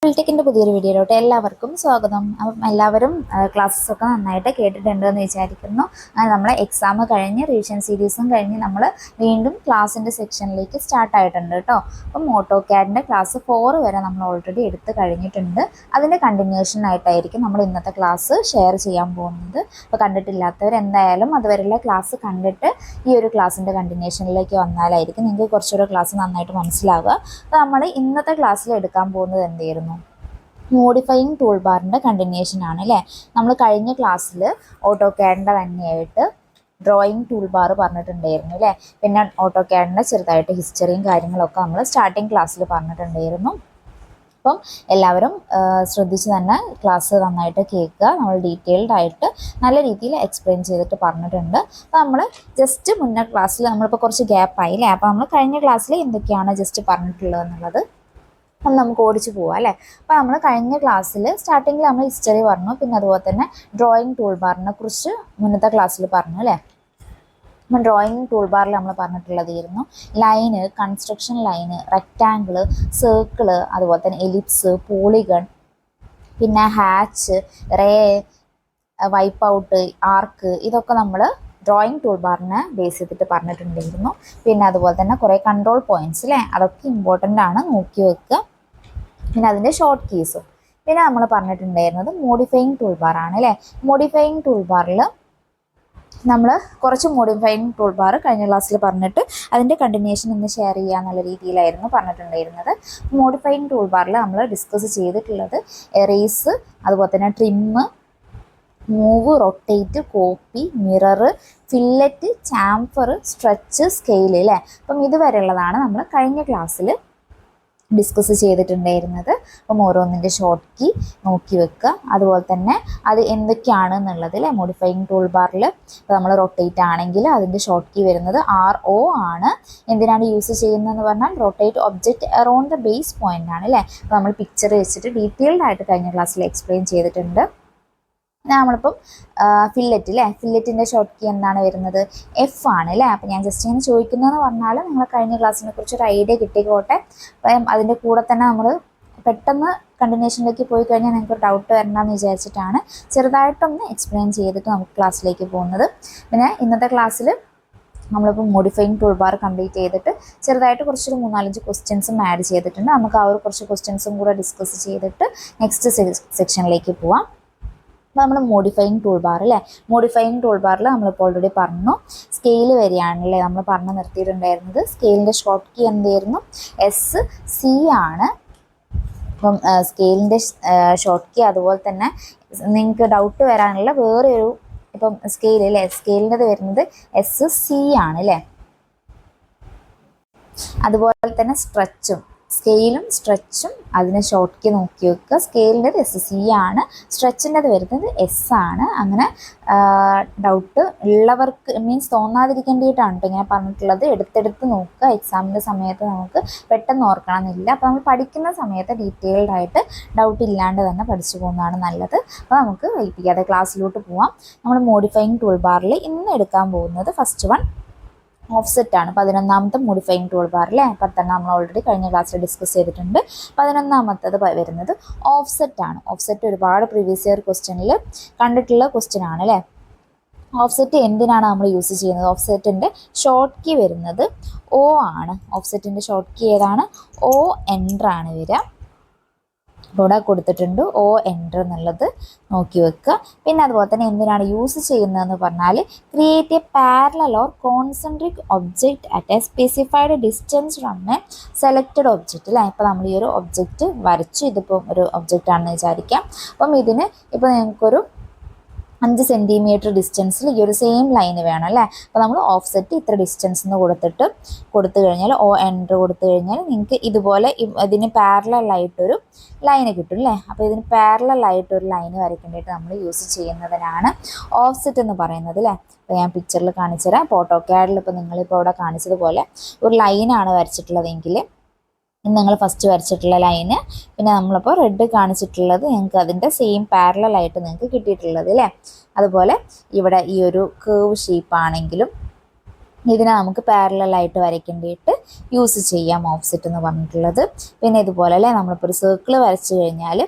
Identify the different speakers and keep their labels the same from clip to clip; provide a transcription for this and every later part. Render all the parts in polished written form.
Speaker 1: ഫിൽടെക്കിൻ്റെ പുതിയൊരു വീഡിയോയിലോട്ട് എല്ലാവർക്കും സ്വാഗതം. അപ്പം എല്ലാവരും ക്ലാസ്സൊക്കെ നന്നായിട്ട് കേട്ടിട്ടുണ്ടെന്ന് വിചാരിക്കുന്നു. അങ്ങനെ നമ്മൾ എക്സാം കഴിഞ്ഞ് റിവിഷൻ സീരീസും കഴിഞ്ഞ് നമ്മൾ വീണ്ടും ക്ലാസ്സിൻ്റെ സെക്ഷനിലേക്ക് സ്റ്റാർട്ടായിട്ടുണ്ട് കേട്ടോ. അപ്പം ഓട്ടോക്യാഡിൻ്റെ ക്ലാസ് 4 വരെ നമ്മൾ ഓൾറെഡി എടുത്ത് കഴിഞ്ഞിട്ടുണ്ട്. അതിൻ്റെ കണ്ടിന്യൂഷൻ ആയിട്ടായിരിക്കും നമ്മൾ ഇന്നത്തെ ക്ലാസ് ഷെയർ ചെയ്യാൻ പോകുന്നത്. അപ്പോൾ കണ്ടിട്ടില്ലാത്തവർ എന്തായാലും അതുവരെയുള്ള ക്ലാസ് കണ്ടിട്ട് ഈ ഒരു ക്ലാസ്സിൻ്റെ കണ്ടിന്യൂഷനിലേക്ക് വന്നാലായിരിക്കും നിങ്ങൾക്ക് കുറച്ചുകൂടെ ക്ലാസ് നന്നായിട്ട് മനസ്സിലാവുക. അപ്പോൾ നമ്മൾ ഇന്നത്തെ ക്ലാസ്സിൽ എടുക്കാൻ പോകുന്നത് എന്തായിരുന്നു? മോഡിഫയിങ് ടൂൾ ബാറിൻ്റെ കണ്ടിന്യൂഷൻ ആണ് അല്ലേ. നമ്മൾ കഴിഞ്ഞ ക്ലാസ്സിൽ ഓട്ടോക്യാഡിൻ്റെ തന്നെയായിട്ട് ഡ്രോയിങ് ടൂൾ ബാർ പറഞ്ഞിട്ടുണ്ടായിരുന്നു അല്ലേ. പിന്നെ ഓട്ടോക്യാഡിൻ്റെ ചെറുതായിട്ട് ഹിസ്റ്ററിയും കാര്യങ്ങളൊക്കെ നമ്മൾ സ്റ്റാർട്ടിങ് ക്ലാസ്സിൽ പറഞ്ഞിട്ടുണ്ടായിരുന്നു. അപ്പം എല്ലാവരും ശ്രദ്ധിച്ച് തന്നെ ക്ലാസ് നന്നായിട്ട് കേൾക്കുക. നമ്മൾ ഡീറ്റെയിൽഡ് ആയിട്ട് നല്ല രീതിയിൽ എക്സ്പ്ലെയിൻ ചെയ്തിട്ട് പറഞ്ഞിട്ടുണ്ട്. അപ്പോൾ നമ്മൾ ജസ്റ്റ് മുന്നേ ക്ലാസ്സിൽ നമ്മളിപ്പോൾ കുറച്ച് ഗ്യാപ്പായി അല്ലേ. അപ്പോൾ നമ്മൾ കഴിഞ്ഞ ക്ലാസ്സിൽ എന്തൊക്കെയാണ് ജസ്റ്റ് പറഞ്ഞിട്ടുള്ളത് എന്നുള്ളത് അപ്പം നമുക്ക് ഓടിച്ച് പോവാം അല്ലേ. അപ്പോൾ നമ്മൾ കഴിഞ്ഞ ക്ലാസ്സിൽ സ്റ്റാർട്ടിങ്ങിൽ നമ്മൾ ഹിസ്റ്ററി പറഞ്ഞു, പിന്നെ അതുപോലെ തന്നെ ഡ്രോയിങ് ടൂൾ ബാറിനെ കുറിച്ച് മുന്നത്തെ ക്ലാസ്സിൽ പറഞ്ഞു അല്ലേ. അപ്പം ഡ്രോയിങ് ടൂൾ ബാറിൽ നമ്മൾ പറഞ്ഞിട്ടുള്ളതായിരുന്നു line, construction line, rectangle, circle, അതുപോലെ തന്നെ എലിപ്സ്, പോളിഗൺ, പിന്നെ hatch, ray, wipe out, arc, ഇതൊക്കെ നമ്മൾ ഡ്രോയിങ് ടൂൾ ബാറിനെ ബേസ് ചെയ്തിട്ട് പറഞ്ഞിട്ടുണ്ടായിരുന്നു. പിന്നെ അതുപോലെ തന്നെ കുറേ കൺട്രോൾ പോയിന്റ്സ് അല്ലേ, അതൊക്കെ ഇമ്പോർട്ടൻ്റ് ആണ്, നോക്കി വെക്കുക. പിന്നെ അതിൻ്റെ ഷോർട്ട് കീസും. പിന്നെ നമ്മൾ പറഞ്ഞിട്ടുണ്ടായിരുന്നത് മോഡിഫയിങ് ടൂൾ ബാറാണ് അല്ലേ. മോഡിഫയിങ് ടൂൾ ബാറിൽ നമ്മൾ കുറച്ച് മോഡിഫയിങ് ടൂൾ ബാർ കഴിഞ്ഞ ക്ലാസ്സിൽ പറഞ്ഞിട്ട് അതിൻ്റെ കണ്ടിന്യൂഷൻ ഇന്ന് ഷെയർ ചെയ്യുക എന്നുള്ള രീതിയിലായിരുന്നു പറഞ്ഞിട്ടുണ്ടായിരുന്നത്. മോഡിഫയിങ് ടൂൾ ബാറിൽ നമ്മൾ ഡിസ്കസ് ചെയ്തിട്ടുള്ളത് എറേസ്, അതുപോലെ തന്നെ trim, move, rotate, copy, mirror, fillet, chamfer, stretch, scale അല്ലേ. അപ്പം ഇതുവരെയുള്ളതാണ് നമ്മൾ കഴിഞ്ഞ ക്ലാസ്സിൽ ഡിസ്കസ് ചെയ്തിട്ടുണ്ടായിരുന്നത്. അപ്പം ഓരോന്നിൻ്റെ ഷോർട്ട് കീ നോക്കി വെക്കുക. അതുപോലെ തന്നെ അത് എന്തൊക്കെയാണ് എന്നുള്ളത് അല്ലേ. മോഡിഫയിങ് ടൂൾ ബാറിൽ ഇപ്പോൾ നമ്മൾ റൊട്ടേറ്റ് ആണെങ്കിൽ അതിൻ്റെ ഷോർട്ട് കീ വരുന്നത് RO ആണ്. എന്തിനാണ് യൂസ് ചെയ്യുന്നതെന്ന് പറഞ്ഞാൽ rotate object around the base point ആണ് അല്ലേ. അപ്പോൾ നമ്മൾ പിക്ചർ വെച്ചിട്ട് ഡീറ്റെയിൽഡ് ആയിട്ട് കഴിഞ്ഞ ക്ലാസ്സിൽ എക്സ്പ്ലെയിൻ ചെയ്തിട്ടുണ്ട്. നമ്മളിപ്പം ഫില്ലറ്റ് അല്ലേ, ഫില്ലറ്റിൻ്റെ ഷോർട്ട് കീ എന്താണ് വരുന്നത്? F ആണ് അല്ലേ. അപ്പം ഞാൻ ജസ്റ്റ് ഇങ്ങനെ ചോദിക്കുന്നതെന്ന് പറഞ്ഞാൽ നിങ്ങൾ കഴിഞ്ഞ ക്ലാസ്സിനെ കുറിച്ച് ഒരു ഐഡിയ കിട്ടിക്കോട്ടെ. അപ്പം അതിൻ്റെ കൂടെ തന്നെ നമ്മൾ പെട്ടെന്ന് കണ്ടിന്യൂഷനിലേക്ക് പോയി കഴിഞ്ഞാൽ നിങ്ങൾക്ക് ഒരു ഡൗട്ട് വരണ്ടെന്ന് വിചാരിച്ചിട്ടാണ് ചെറുതായിട്ടൊന്ന് എക്സ്പ്ലെയിൻ ചെയ്തിട്ട് നമുക്ക് ക്ലാസ്സിലേക്ക് പോകുന്നത്. പിന്നെ ഇന്നത്തെ ക്ലാസ്സിൽ നമ്മളിപ്പോൾ മോഡിഫയിങ് ടൂൾ ബാർ കംപ്ലീറ്റ് ചെയ്തിട്ട് ചെറുതായിട്ട് കുറച്ചൊരു 3-4 ക്വസ്റ്റ്യൻസും ആഡ് ചെയ്തിട്ടുണ്ട്. നമുക്ക് ആ ഒരു കുറച്ച് ക്വസ്റ്റ്യൻസും കൂടെ ഡിസ്കസ് ചെയ്തിട്ട് നെക്സ്റ്റ് സെക്ഷനിലേക്ക് പോവാം. അപ്പോൾ നമ്മൾ മോഡിഫയിങ് ടൂൾ ബാർ അല്ലേ. മോഡിഫയിങ് ടൂൾ ബാറിൽ നമ്മളിപ്പോൾ ഓൾറെഡി പറഞ്ഞു സ്കെയിൽ വരികയാണല്ലേ നമ്മൾ പറഞ്ഞു നിർത്തിയിട്ടുണ്ടായിരുന്നത്. സ്കെയിലിൻ്റെ ഷോർട്ട് കീ എന്തായിരുന്നു? SC ആണ്. അപ്പം സ്കെയിലിൻ്റെ ഷോർട്ട് കീ അതുപോലെ തന്നെ നിങ്ങൾക്ക് ഡൗട്ട് വരാനുള്ള വേറെ ഒരു ഇപ്പം സ്കെയിൽ അല്ലേ, സ്കെയിലിൻ്റെത് വരുന്നത് SC ആണ് അല്ലേ. അതുപോലെ തന്നെ സ്ട്രെച്ചും, സ്കെയിലും സ്ട്രെച്ചും അതിന് ഷോർട്ട് കീ നോക്കി വെക്കുക. സ്കെയിലിൻ്റെത് SC ആണ്, സ്ട്രെച്ചിൻ്റെത് വരുന്നത് S ആണ്. അങ്ങനെ ഡൗട്ട് ഉള്ളവർക്ക് മീൻസ് തോന്നാതിരിക്കേണ്ടിയിട്ടാണ് കേട്ടോ ഇങ്ങനെ പറഞ്ഞിട്ടുള്ളത്. എടുത്തെടുത്ത് നോക്കുക. എക്സാമിൻ്റെ സമയത്ത് നമുക്ക് പെട്ടെന്ന് ഓർക്കണമെന്നില്ല. അപ്പോൾ നമ്മൾ പഠിക്കുന്ന സമയത്ത് ഡീറ്റെയിൽഡ് ആയിട്ട് ഡൗട്ട് ഇല്ലാണ്ട് തന്നെ പഠിച്ചു പോകുന്നതാണ് നല്ലത്. അപ്പോൾ നമുക്ക് വൈകിപ്പിക്കാതെ ക്ലാസ്സിലോട്ട് പോവാം. നമ്മൾ മോഡിഫയിങ് ടൂൾ ബാറിൽ ഇന്ന് എടുക്കാൻ പോകുന്നത് ഫസ്റ്റ് വൺ ഓഫ്സെറ്റ് ആണ്. 11ാമത്തെ മോഡിഫയിങ് ടൂൾ ബാർ അല്ലേ. 10 നമ്മൾ ഓൾറെഡി കഴിഞ്ഞ ക്ലാസ്സിൽ ഡിസ്കസ് ചെയ്തിട്ടുണ്ട്. 11ാമത്തത് വരുന്നത് ഓഫ്സെറ്റ് ആണ്. ഓഫ്സെറ്റ് ഒരുപാട് പ്രീവിയസ് ഇയർ ക്വസ്റ്റ്യനിൽ കണ്ടിട്ടുള്ള ക്വസ്റ്റ്യൻ ആണ് അല്ലേ. ഓഫ്സെറ്റ് എന്തിനാണ് നമ്മൾ യൂസ് ചെയ്യുന്നത്? ഓഫ്സെറ്റിൻ്റെ ഷോർട്ട് കീ വരുന്നത് O ആണ്. ഓഫ്സെറ്റിൻ്റെ ഷോർട്ട് കീ ഏതാണ്? O എൻ്റർ ആണ് വരിക. ഇവിടെ കൊടുത്തിട്ടുണ്ട് O എൻ്റർ എന്നുള്ളത് നോക്കി വെക്കുക. പിന്നെ അതുപോലെ തന്നെ എന്തിനാണ് യൂസ് ചെയ്യുന്നതെന്ന് പറഞ്ഞാൽ create A parallel or concentric object at A specified distance from A selected object അല്ലേ. ഇപ്പോൾ നമ്മൾ ഈ ഒരു ഒബ്ജക്റ്റ് വരച്ചു. ഇതിപ്പം ഒരു ഒബ്ജക്റ്റ് ആണെന്ന് വിചാരിക്കാം. അപ്പം ഇതിന് ഇപ്പോൾ നിങ്ങൾക്കൊരു 5 സെൻറ്റിമീറ്റർ ഡിസ്റ്റൻസിൽ ഈ ഒരു സെയിം ലൈന് വേണം അല്ലേ. അപ്പോൾ നമ്മൾ ഓഫ്സെറ്റ് ഇത്ര ഡിസ്റ്റൻസ് എന്ന് കൊടുത്തു കഴിഞ്ഞാൽ O എൻ്റർ കൊടുത്തു കഴിഞ്ഞാൽ നിങ്ങൾക്ക് ഇതുപോലെ ഇതിന് പാരലലായിട്ടൊരു ലൈന് കിട്ടും അല്ലേ. അപ്പോൾ ഇതിന് പാരലലായിട്ടൊരു ലൈന് വരയ്ക്കേണ്ടിയിട്ട് നമ്മൾ യൂസ് ചെയ്യുന്നതിനാണ് ഓഫ്സെറ്റ് എന്ന് പറയുന്നത് അല്ലേ. അപ്പോൾ ഞാൻ പിക്ചറിൽ കാണിച്ചു തരാം. ഓട്ടോക്യാഡിൽ ഇപ്പോൾ നിങ്ങളിപ്പോൾ ഇവിടെ കാണിച്ചതുപോലെ ഒരു ലൈനാണ് വരച്ചിട്ടുള്ളതെങ്കിൽ നിങ്ങൾ ഫസ്റ്റ് വരച്ചിട്ടുള്ള ലൈന്, പിന്നെ നമ്മളിപ്പോൾ റെഡ് കാണിച്ചിട്ടുള്ളത് നിങ്ങൾക്ക് അതിൻ്റെ സെയിം പാരലലായിട്ട് നിങ്ങൾക്ക് കിട്ടിയിട്ടുള്ളത് അല്ലേ. അതുപോലെ ഇവിടെ ഈ ഒരു കേവ് ഷേപ്പ് ആണെങ്കിലും ഇതിനെ നമുക്ക് പാരലായിട്ട് വരയ്ക്കേണ്ടിയിട്ട് യൂസ് ചെയ്യാം ഓഫ്സെറ്റ് എന്ന് പറഞ്ഞിട്ടുള്ളത്. പിന്നെ ഇതുപോലെ അല്ലേ, നമ്മളിപ്പോൾ ഒരു സർക്കിൾ വരച്ചു കഴിഞ്ഞാൽ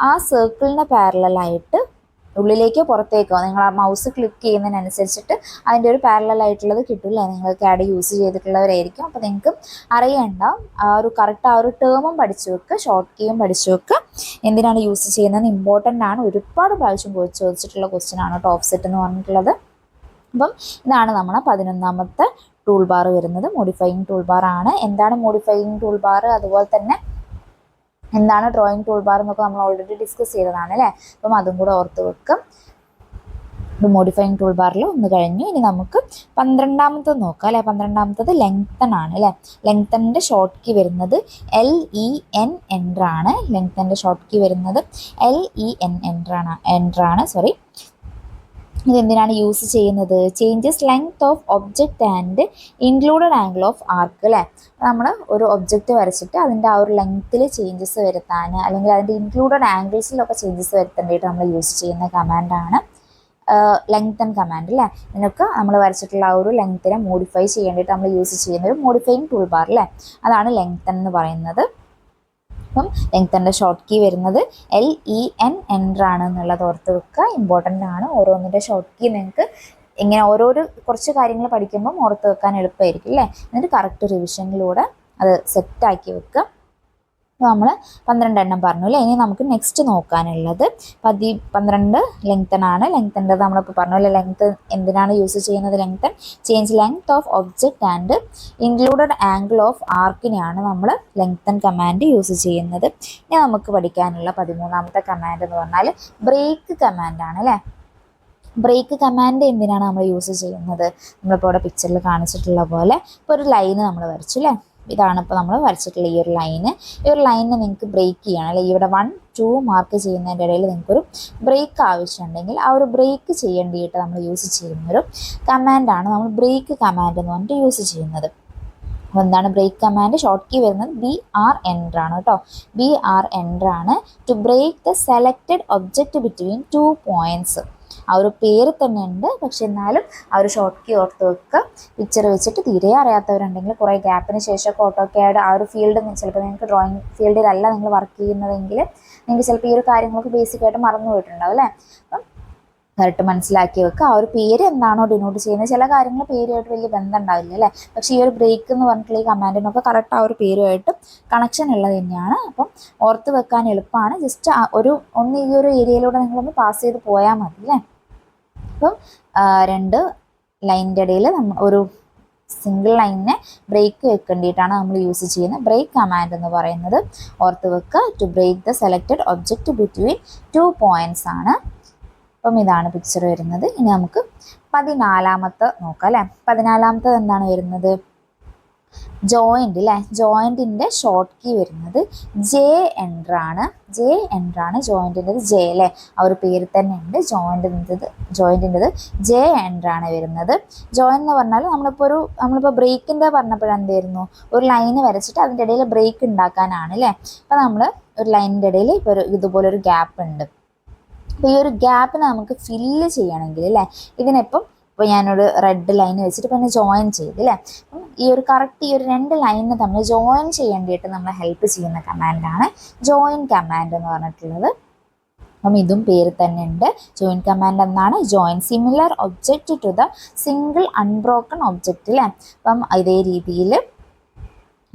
Speaker 1: ആ സർക്കിളിന് പാരലായിട്ട് ഉള്ളിലേക്കോ പുറത്തേക്കോ നിങ്ങൾ ആ മൗസ് ക്ലിക്ക് ചെയ്യുന്നതിനനുസരിച്ചിട്ട് അതിൻ്റെ ഒരു പാരലായിട്ടുള്ളത് കിട്ടില്ലേ. നിങ്ങൾ CAD യൂസ് ചെയ്തിട്ടുള്ളവരായിരിക്കും, അപ്പോൾ നിങ്ങൾക്ക് അറിയേണ്ട ആ ഒരു കറക്റ്റ് ആ ഒരു ടേമും പഠിച്ചു വെക്കുക, ഷോർട്ട് കീയും പഠിച്ചു വെക്കുക. എന്തിനാണ് യൂസ് ചെയ്യുന്നത് ഇമ്പോർട്ടൻ്റ് ആണ്, ഒരുപാട് പ്രാവശ്യം ചോദിച്ചിട്ടുള്ള ക്വസ്റ്റ്യൻ ആണ് കേട്ടോ ഓഫ്സെറ്റ് എന്ന് പറഞ്ഞിട്ടുള്ളത്. അപ്പം ഇതാണ് നമ്മുടെ 11ാമത്തെ ടൂൾ ബാർ വരുന്നത്, മോഡിഫയിങ് ടൂൾ ബാർ ആണ്. എന്താണ് മോഡിഫയിങ് ടൂൾ ബാർ, അതുപോലെ തന്നെ എന്താണ് ഡ്രോയിങ് ടൂൾ ബാർ എന്നൊക്കെ നമ്മൾ ഓൾറെഡി ഡിസ്കസ് ചെയ്തതാണ് അല്ലേ. അപ്പം അതും കൂടെ ഓർത്ത് വെക്കും. മോഡിഫയിങ് ടൂൾ ബാറിൽ ഒന്ന് കഴിഞ്ഞു. ഇനി നമുക്ക് 12ാമത്തത് നോക്കാം അല്ലേ. 12ാമത്തത് ലെങ്തൺ ആണ് അല്ലേ. ലെങ്തണിൻ്റെ ഷോർട്ട് കീ വരുന്നത് LEN എൻ്റർ ആണ്. ലെങ്തണിൻ്റെ ഷോർട്ട് കീ വരുന്നത് LEN എൻ്റർ ആണ്. ഇതെന്തിനാണ് യൂസ് ചെയ്യുന്നത്, changes length of object and included angle of arc അല്ലേ. നമ്മൾ ഒരു ഒബ്ജക്റ്റ് വരച്ചിട്ട് അതിൻ്റെ ആ ഒരു ലെങ്ത്തിൽ ചേഞ്ചസ് വരുത്താൻ, അല്ലെങ്കിൽ അതിൻ്റെ ഇൻക്ലൂഡഡ് ആംഗിൾസിലൊക്കെ ചേഞ്ചസ് വരുത്തേണ്ടിയിട്ട് നമ്മൾ യൂസ് ചെയ്യുന്ന കമാൻഡാണ് ലെങ്തൺ കമാൻഡ് അല്ലേ. ഇതിനൊക്കെ നമ്മൾ വരച്ചിട്ടുള്ള ആ ഒരു ലെങ്ത്തിനെ മോഡിഫൈ ചെയ്യേണ്ടിയിട്ട് നമ്മൾ യൂസ് ചെയ്യുന്ന ഒരു മോഡിഫയിങ് ടൂൾ ബാർ അല്ലേ, അതാണ് ലെങ്തൺ എന്ന് പറയുന്നത്. അപ്പം ലെങ്തൻ്റെ ഷോർട്ട് കീ വരുന്നത് LEN എൻ്റർ ആണ് എന്നുള്ളത് ഓർത്ത് വെക്കുക, ഇമ്പോർട്ടൻ്റ് ആണ്. ഓരോന്നിൻ്റെ ഷോർട്ട് കീ നിങ്ങൾക്ക് ഇങ്ങനെ കുറച്ച് കാര്യങ്ങൾ പഠിക്കുമ്പം ഓർത്ത് വെക്കാൻ എളുപ്പമായിരിക്കും അല്ലേ. എന്നിട്ട് കറക്റ്റ് റിവിഷനിലൂടെ അത് സെറ്റാക്കി വെക്കുക. അപ്പോൾ നമ്മൾ 12 എണ്ണം പറഞ്ഞു അല്ലേ. ഇനി നമുക്ക് നെക്സ്റ്റ് നോക്കാനുള്ളത് 12 ലെങ്തൺ ആണ്. ലെങ്തൻ്റെ നമ്മളിപ്പോൾ പറഞ്ഞു അല്ലേ, ലെങ്ത് എന്തിനാണ് യൂസ് ചെയ്യുന്നത്, lengthen change length of object and included angle of ആർക്കിനെയാണ് നമ്മൾ ലെങ്തൺ കമാൻഡ് യൂസ് ചെയ്യുന്നത്. ഇനി നമുക്ക് പഠിക്കാനുള്ള 13ാമത്തെ കമാൻഡ് എന്ന് പറഞ്ഞാൽ ബ്രേക്ക് കമാൻഡാണ് അല്ലേ. ബ്രേക്ക് കമാൻഡ് എന്തിനാണ് നമ്മൾ യൂസ് ചെയ്യുന്നത്, നമ്മളിപ്പോൾ ഇവിടെ പിക്ചറിൽ കാണിച്ചിട്ടുള്ള പോലെ ഇപ്പോൾ ഒരു ലൈന് നമ്മൾ വരച്ചു അല്ലേ. ഇതാണ് ഇപ്പോൾ നമ്മൾ വരച്ചിട്ടുള്ള ഈ ഒരു ലൈന്. ഈ ഒരു ലൈനിനെ നിങ്ങൾക്ക് ബ്രേക്ക് ചെയ്യണം അല്ലെ. ഇവിടെ 1, 2 മാർക്ക് ചെയ്യുന്നതിൻ്റെ ഇടയിൽ നിങ്ങൾക്കൊരു ബ്രേക്ക് ആവശ്യമുണ്ടെങ്കിൽ ആ ഒരു ബ്രേക്ക് ചെയ്യേണ്ടിയിട്ട് നമ്മൾ യൂസ് ചെയ്യുന്നൊരു കമാൻഡാണ് നമ്മൾ ബ്രേക്ക് കമാൻഡ് എന്ന് പറഞ്ഞിട്ട് യൂസ് ചെയ്യുന്നത്. അപ്പോൾ എന്താണ് ബ്രേക്ക് കമാൻഡ്, ഷോർട്ട് കീ വരുന്നത് BR എൻ്റർ ആണ് കേട്ടോ. BR എൻ്റർ ആണ്. To break the selected object between 2 points. ആ ഒരു പേര് തന്നെ ഉണ്ട്, പക്ഷെ എന്നാലും ആ ഒരു ഷോർട്ട് കീ ഓർത്ത് വെക്കുക. പിക്ചർ വെച്ചിട്ട് തീരെ അറിയാത്തവരുണ്ടെങ്കിൽ കുറേ ഗ്യാപ്പിന് ശേഷമൊക്കെ AutoCAD ആ ഒരു ഫീൽഡ് ചിലപ്പോൾ നിങ്ങൾക്ക് ഡ്രോയിങ് ഫീൽഡിലല്ല നിങ്ങൾ വർക്ക് ചെയ്യുന്നതെങ്കിൽ നിങ്ങൾക്ക് ചിലപ്പോൾ ഈ ഒരു കാര്യങ്ങളൊക്കെ ബേസിക്കായിട്ട് മറന്നു പോയിട്ടുണ്ടാവും അല്ലേ. അപ്പം കറക്റ്റ് മനസ്സിലാക്കി വെക്കുക. ആ ഒരു പേര് എന്താണോ ഡിനോട്ട് ചെയ്യുന്നത്, ചില കാര്യങ്ങൾ പേരുമായിട്ട് വലിയ ബന്ധം ഉണ്ടാവില്ല അല്ലേ. പക്ഷേ ഈ ഒരു ബ്രേക്ക് എന്ന് പറഞ്ഞിട്ടുള്ള ഈ കമാൻഡിനൊക്കെ കറക്റ്റ് ആ ഒരു പേരുമായിട്ട് കണക്ഷൻ ഉള്ളത് തന്നെയാണ്. അപ്പം ഓർത്ത് വെക്കാൻ എളുപ്പമാണ്. ജസ്റ്റ് ഈ ഒരു ഏരിയയിലൂടെ നിങ്ങളൊന്ന് പാസ് ചെയ്ത് പോയാൽ മതി അല്ലേ. അപ്പം 2 ലൈനിൻ്റെ ഇടയിൽ ഒരു സിംഗിൾ ലൈനിനെ ബ്രേക്ക് വെക്കേണ്ടിയിട്ടാണ് നമ്മൾ യൂസ് ചെയ്യുന്നത് ബ്രേക്ക് കമാൻഡ് എന്ന് പറയുന്നത്. ഓർത്ത് വെക്കുക. To break the selected object between 2 points ആണ്. അപ്പം ഇതാണ് പിക്ചർ വരുന്നത്. ഇനി നമുക്ക് 14ാമത്തെ നോക്കാം അല്ലേ. 14ാമത്തത് എന്താണ് വരുന്നത്, ജോയിൻ്റ് അല്ലേ. ജോയിൻറ്റിൻ്റെ ഷോർട്ട് കീ വരുന്നത് J എൻ്റർ ആണ്. ജോയിൻറ്റിൻ്റെത് J അല്ലേ, ആ ഒരു പേര് തന്നെ ഉണ്ട്. ജോയിൻറ്റിൻ്റെത് J എൻ്റർ ആണ് വരുന്നത്. ജോയിൻ എന്ന് പറഞ്ഞാൽ നമ്മളിപ്പോൾ ബ്രേക്കിൻ്റെ പറഞ്ഞപ്പോഴെന്തായിരുന്നു, ഒരു ലൈന് വരച്ചിട്ട് അതിൻ്റെ ഇടയിൽ ബ്രേക്ക് ഉണ്ടാക്കാനാണ് അല്ലേ. അപ്പോൾ നമ്മൾ ഒരു ലൈനിൻ്റെ ഇടയിൽ ഇപ്പോൾ ഇതുപോലൊരു ഗ്യാപ്പ് ഉണ്ട്. അപ്പോൾ ഈ ഒരു ഗ്യാപ്പിനെ നമുക്ക് ഫില്ല് ചെയ്യണമെങ്കിൽ അല്ലേ, ഇപ്പോൾ ഞാനൊരു റെഡ് ലൈൻ വെച്ചിട്ട് പിന്നെ ജോയിൻ ചെയ്ത് അല്ലേ. അപ്പം ഈ ഒരു കറക്റ്റ് ഈ ഒരു 2 ലൈനിന് തമ്മിൽ ജോയിൻ ചെയ്യേണ്ടിയിട്ട് നമ്മളെ ഹെൽപ്പ് ചെയ്യുന്ന കമാൻഡാണ് ജോയിൻ കമാൻഡ് എന്ന് പറഞ്ഞിട്ടുള്ളത്. അപ്പം ഇതും പേര് തന്നെ ഉണ്ട്. ജോയിൻ കമാൻഡ് എന്നാണ്, join similar object to the single unbroken object അല്ലേ. അപ്പം ഇതേ രീതിയിൽ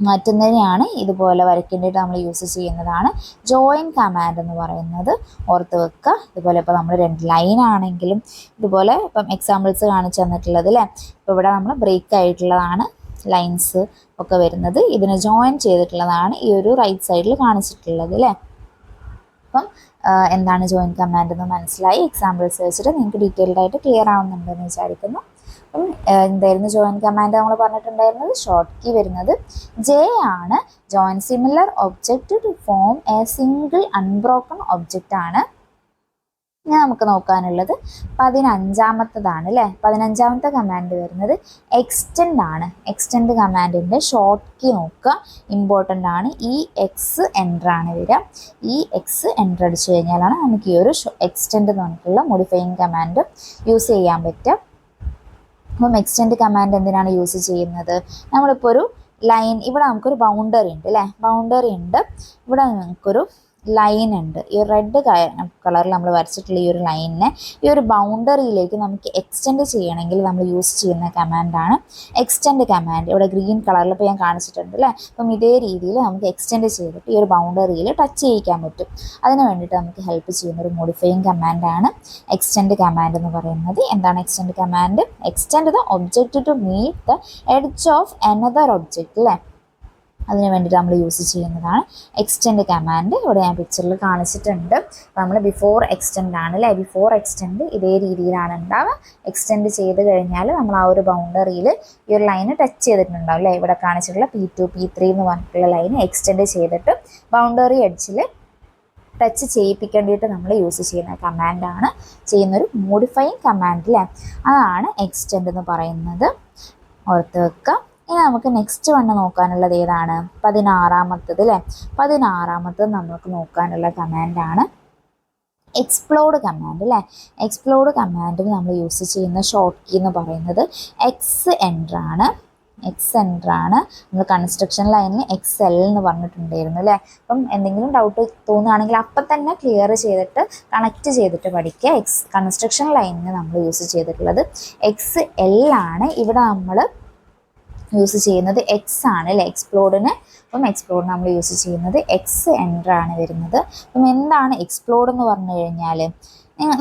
Speaker 1: മാറ്റുന്നതിനെയാണ് ഇതുപോലെ വരയ്ക്കേണ്ടിയിട്ട് നമ്മൾ യൂസ് ചെയ്യുന്നതാണ് ജോയിൻ കമാൻഡ് എന്ന് പറയുന്നത്. ഓർത്ത് വെക്കുക. ഇതുപോലെ ഇപ്പോൾ നമ്മൾ 2 ലൈൻ ആണെങ്കിലും ഇതുപോലെ ഇപ്പം എക്സാമ്പിൾസ് കാണിച്ചു തന്നിട്ടുള്ളത് അല്ലേ. ഇപ്പോൾ ഇവിടെ നമ്മൾ ബ്രേക്ക് ആയിട്ടുള്ളതാണ് ലൈൻസ് ഒക്കെ വരുന്നത്, ഇതിനെ ജോയിൻ ചെയ്തിട്ടുള്ളതാണ് ഈ ഒരു റൈറ്റ് സൈഡിൽ കാണിച്ചിട്ടുള്ളത് അല്ലേ. അപ്പം എന്താണ് ജോയിൻ കമാൻഡ് എന്ന് മനസ്സിലായി. എക്സാമ്പിൾസ് വെച്ചിട്ട് നിങ്ങൾക്ക് ഡീറ്റെയിൽഡ് ആയിട്ട് ക്ലിയർ ആവുന്നുണ്ടെന്ന് വിചാരിക്കുന്നു. അപ്പം എന്തായിരുന്നു ജോയിൻ കമാൻഡ് നമ്മൾ പറഞ്ഞിട്ടുണ്ടായിരുന്നത്, ഷോർട്ട് കീ വരുന്നത് J ആണ്. Join similar object to form a single unbroken object ആണ്. ഇനി നമുക്ക് നോക്കാനുള്ളത് 15ാമത്തതാണ് അല്ലേ. 15ാമത്തെ കമാൻഡ് വരുന്നത് എക്സ്റ്റെൻഡ് ആണ്. എക്സ്റ്റെൻഡ് കമാൻഡിൻ്റെ ഷോർട്ട് കീ നോക്കുക, ഇമ്പോർട്ടൻ്റ് ആണ്. EX എൻ്റർ ആണ് വരിക. EX എൻ്റർ അടിച്ചു കഴിഞ്ഞാലാണ് നമുക്ക് ഈ ഒരു എക്സ്റ്റെൻഡ് എന്ന് പറഞ്ഞിട്ടുള്ള മോഡിഫയിങ് കമാൻഡ് യൂസ് ചെയ്യാൻ പറ്റുക. അപ്പം എക്സ്റ്റെൻഡ് കമാൻഡ് എന്തിനാണ് യൂസ് ചെയ്യുന്നത്? നമ്മളിപ്പോൾ ഒരു ലൈൻ, ഇവിടെ നമുക്കൊരു ബൗണ്ടറി ഉണ്ട് അല്ലേ, ബൗണ്ടറി ഉണ്ട്, ഇവിടെ നമുക്കൊരു ലൈൻ ഉണ്ട്. ഈ റെഡ് കളറിൽ നമ്മൾ വരച്ചിട്ടുള്ള ഈ ഒരു ലൈനിനെ ഈ ഒരു ബൗണ്ടറിയിലേക്ക് നമുക്ക് എക്സ്റ്റെൻഡ് ചെയ്യണമെങ്കിൽ നമ്മൾ യൂസ് ചെയ്യുന്ന കമാൻഡാണ് എക്സ്റ്റെൻഡ് കമാൻഡ്. ഇവിടെ ഗ്രീൻ കളറിൽ ഇപ്പോൾ ഞാൻ കാണിച്ചിട്ടുണ്ട് അല്ലേ. അപ്പം ഇതേ രീതിയിൽ നമുക്ക് എക്സ്റ്റെൻഡ് ചെയ്തിട്ട് ഈ ഒരു ബൗണ്ടറിയിൽ ടച്ച് ചെയ്യിക്കാൻ പറ്റും. അതിന് വേണ്ടിയിട്ട് നമുക്ക് ഹെൽപ്പ് ചെയ്യുന്ന ഒരു മോഡിഫയിങ് കമാൻഡാണ് എക്സ്റ്റെൻഡ് കമാൻഡ് എന്ന് പറയുന്നത്. എന്താണ് extend command? Extend the object to meet the edge of another object അല്ലേ, അതിന് വേണ്ടിയിട്ട് നമ്മൾ യൂസ് ചെയ്യുന്നതാണ് എക്സ്റ്റെൻഡ് കമാൻഡ്. ഇവിടെ ഞാൻ പിക്ചറിൽ കാണിച്ചിട്ടുണ്ട്. നമ്മൾ ബിഫോർ എക്സ്റ്റെൻഡ് ആണ് അല്ലേ, ബിഫോർ എക്സ്റ്റെൻഡ് ഇതേ രീതിയിലാണ് ഉണ്ടാവുക. എക്സ്റ്റെൻഡ് ചെയ്ത് കഴിഞ്ഞാൽ നമ്മൾ ആ ഒരു ബൗണ്ടറിയിൽ ഈ ഒരു ലൈന് ടച്ച് ചെയ്തിട്ടുണ്ടാവും അല്ലേ. ഇവിടെ കാണിച്ചിട്ടുള്ള P2 P3 എന്ന് പറഞ്ഞിട്ടുള്ള ലൈന് എക്സ്റ്റെൻഡ് ചെയ്തിട്ട് ബൗണ്ടറി എഡ്ജിൽ ടച്ച് ചെയ്യിപ്പിക്കേണ്ടിയിട്ട് നമ്മൾ യൂസ് ചെയ്യുന്ന കമാൻഡാണ്, ചെയ്യുന്നൊരു മോഡിഫയിങ് കമാൻഡ് അല്ലേ, അതാണ് എക്സ്റ്റെൻഡ് എന്ന് പറയുന്നത്. ഓർത്ത് വെക്കുക. ഇനി നമുക്ക് നെക്സ്റ്റ് വണ്ണ് നോക്കാനുള്ളത് ഏതാണ്? 16ാമത്തത് അല്ലേ. 16ാമത്തത് നമുക്ക് നോക്കാനുള്ള കമാൻഡാണ് എക്സ്പ്ലോഡ് കമാൻഡ് അല്ലേ. എക്സ്പ്ലോഡ് കമാൻഡിൽ നമ്മൾ യൂസ് ചെയ്യുന്ന ഷോർട്ട് കീ എന്ന് പറയുന്നത് എക്സ് എൻ്റർ ആണ്. എക്സ് എൻ്റർ ആണ്. നമ്മൾ കൺസ്ട്രക്ഷൻ ലൈനിൽ XL എന്ന് പറഞ്ഞിട്ടുണ്ടായിരുന്നു അല്ലേ. അപ്പം എന്തെങ്കിലും ഡൗട്ട് തോന്നുകയാണെങ്കിൽ അപ്പം തന്നെ ക്ലിയർ ചെയ്തിട്ട് കണക്റ്റ് ചെയ്തിട്ട് പഠിക്കുക. കൺസ്ട്രക്ഷൻ ലൈനിന് നമ്മൾ യൂസ് ചെയ്തിട്ടുള്ളത് XL ആണ്. ഇവിടെ നമ്മൾ യൂസ് ചെയ്യുന്നത് എക്സ് ആണ് അല്ലേ, എക്സ്പ്ലോഡിന്. അപ്പം എക്സ്പ്ലോഡ് നമ്മൾ യൂസ് ചെയ്യുന്നത് എക്സ് എൻ്റർ ആണ് വരുന്നത്. അപ്പം എന്താണ് എക്സ്പ്ലോഡ് എന്ന് പറഞ്ഞു കഴിഞ്ഞാൽ,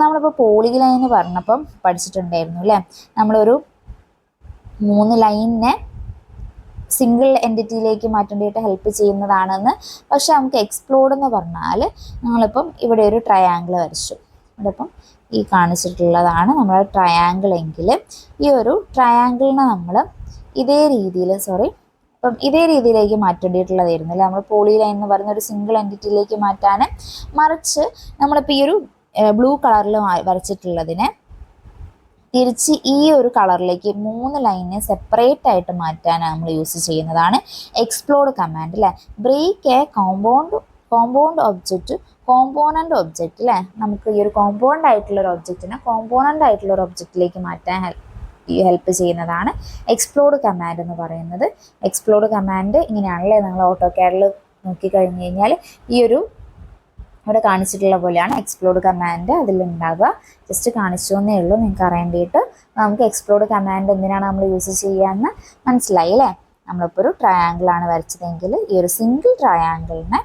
Speaker 1: നമ്മളിപ്പോൾ പോളിലൈൻ പറഞ്ഞപ്പം പഠിച്ചിട്ടുണ്ടായിരുന്നു അല്ലേ, നമ്മളൊരു 3 ലൈനിനെ സിംഗിൾ എൻറ്റിറ്റിയിലേക്ക് മാറ്റേണ്ടിയിട്ട് ഹെൽപ്പ് ചെയ്യുന്നതാണെന്ന്. പക്ഷെ നമുക്ക് എക്സ്പ്ലോഡ് എന്ന് പറഞ്ഞാൽ നമ്മളിപ്പം ഇവിടെ ഒരു ട്രയാങ്കിൾ വരച്ചു. ഇവിടെ ഇപ്പം ഈ കാണിച്ചിട്ടുള്ളതാണ് നമ്മുടെ ട്രയാങ്കിൾ എങ്കിൽ ഈ ഒരു ട്രയാങ്കിളിനെ നമ്മൾ ഇതേ രീതിയിൽ ഇപ്പം ഇതേ രീതിയിലേക്ക് മാറ്റേണ്ടിയിട്ടുള്ളതായിരുന്നു അല്ലേ. നമ്മൾ പോളി ലൈൻ എന്ന് പറയുന്ന ഒരു സിംഗിൾ എൻറ്റിറ്റിയിലേക്ക് മാറ്റാൻ, മറിച്ച് നമ്മളിപ്പോൾ ഈ ഒരു ബ്ലൂ കളറിൽ വരച്ചിട്ടുള്ളതിനെ തിരിച്ച് ഈ ഒരു കളറിലേക്ക് 3 ലൈനിനെ സെപ്പറേറ്റ് ആയിട്ട് മാറ്റാൻ നമ്മൾ യൂസ് ചെയ്യുന്നതാണ് എക്സ്പ്ലോഡ് കമാൻഡ് അല്ലേ. Break a compound object component object അല്ലേ. നമുക്ക് ഈ ഒരു കോമ്പൗണ്ട് ആയിട്ടുള്ള ഒരു ഒബ്ജക്റ്റിനെ കോമ്പോണൻ്റ് ആയിട്ടുള്ള ഒരു ഒബ്ജക്റ്റിലേക്ക് മാറ്റാൻ ഹെൽപ്പ് ചെയ്യുന്നതാണ് എക്സ്പ്ലോഡ് കമാൻഡ് എന്ന് പറയുന്നത്. എക്സ്പ്ലോഡ് കമാൻഡ് ഇങ്ങനെയാണല്ലേ, നിങ്ങൾ ഓട്ടോകാഡിൽ നോക്കിക്കഴിഞ്ഞ് കഴിഞ്ഞാൽ ഈ ഒരു ഇവിടെ കാണിച്ചിട്ടുള്ള പോലെയാണ് എക്സ്പ്ലോഡ് കമാൻഡ് അതിലുണ്ടാവുക. ജസ്റ്റ് കാണിച്ചു എന്നേ ഉള്ളൂ നിങ്ങൾക്ക് അറിയേണ്ടിയിട്ട്. നമുക്ക് എക്സ്പ്ലോഡ് കമാൻഡ് എന്തിനാണ് നമ്മൾ യൂസ് ചെയ്യാമെന്ന് മനസ്സിലായി അല്ലേ. നമ്മളിപ്പോൾ ഒരു ട്രയാങ്കിളാണ് വരച്ചതെങ്കിൽ ഈ ഒരു സിംഗിൾ ട്രയാങ്കിളിനെ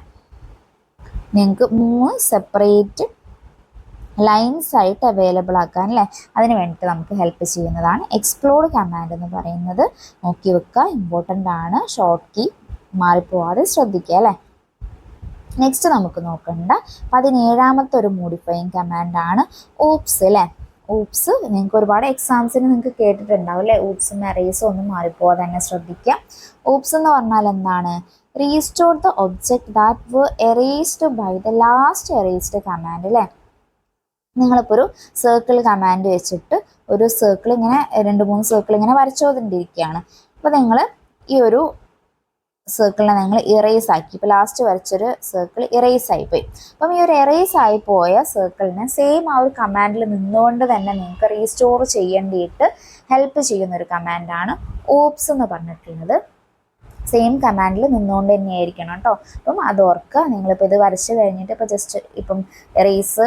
Speaker 1: നിങ്ങൾക്ക് 3 സെപ്പറേറ്റ് ലൈൻസ് ആയിട്ട് അവൈലബിൾ ആക്കാൻ അല്ലേ, അതിന് വേണ്ടിയിട്ട് നമുക്ക് ഹെൽപ്പ് ചെയ്യുന്നതാണ് എക്സ്പ്ലോഡ് കമാൻഡ് എന്ന് പറയുന്നത്. നോക്കി വെക്കുക, ഇമ്പോർട്ടൻ്റ് ആണ്. ഷോർട്ട് കീ മാറിപ്പോവാതെ ശ്രദ്ധിക്കുക അല്ലേ. നെക്സ്റ്റ് നമുക്ക് നോക്കേണ്ട 17ാമത്തെ ഒരു മോഡിഫയിങ് കമാൻഡാണ് ഊപ്സ് അല്ലേ. ഊപ്സ് നിങ്ങൾക്ക് ഒരുപാട് എക്സാംസിന് നിങ്ങൾക്ക് കേട്ടിട്ടുണ്ടാവും അല്ലേ. ഊപ്സും എറേസും ഒന്നും മാറിപ്പോവാതെ തന്നെ ശ്രദ്ധിക്കുക. ഊപ്സ് എന്ന് പറഞ്ഞാൽ എന്താണ്? Restore the object that were erased by the last erased command അല്ലേ. നിങ്ങളിപ്പോൾ ഒരു സർക്കിൾ കമാൻഡ് വെച്ചിട്ട് ഒരു സർക്കിൾ ഇങ്ങനെ 2-3 സർക്കിൾ ഇങ്ങനെ വരച്ചുകൊണ്ടിരിക്കുകയാണ്. അപ്പോൾ നിങ്ങൾ ഈ ഒരു സർക്കിളിനെ നിങ്ങൾ ഇറേസ് ആക്കി. ഇപ്പോൾ ലാസ്റ്റ് വരച്ചൊരു സർക്കിൾ ഇറേസ് ആയിപ്പോയി. അപ്പം ഈ ഒരു ഇറേസ് ആയി പോയ സർക്കിളിനെ സെയിം ആ ഒരു കമാൻഡിൽ നിന്നുകൊണ്ട് തന്നെ നിങ്ങൾക്ക് റീസ്റ്റോർ ചെയ്യേണ്ടിയിട്ട് ഹെൽപ്പ് ചെയ്യുന്ന ഒരു കമാൻഡാണ് ഊപ്സ് എന്ന് പറഞ്ഞിട്ടുള്ളത്. സെയിം കമാൻഡിൽ നിന്നുകൊണ്ട് തന്നെയായിരിക്കണം കേട്ടോ. അപ്പം അത് ഓർക്കുക. നിങ്ങളിപ്പോൾ ഇത് വരച്ച് കഴിഞ്ഞിട്ട് ഇപ്പോൾ ജസ്റ്റ് ഇപ്പം ഇറേസ്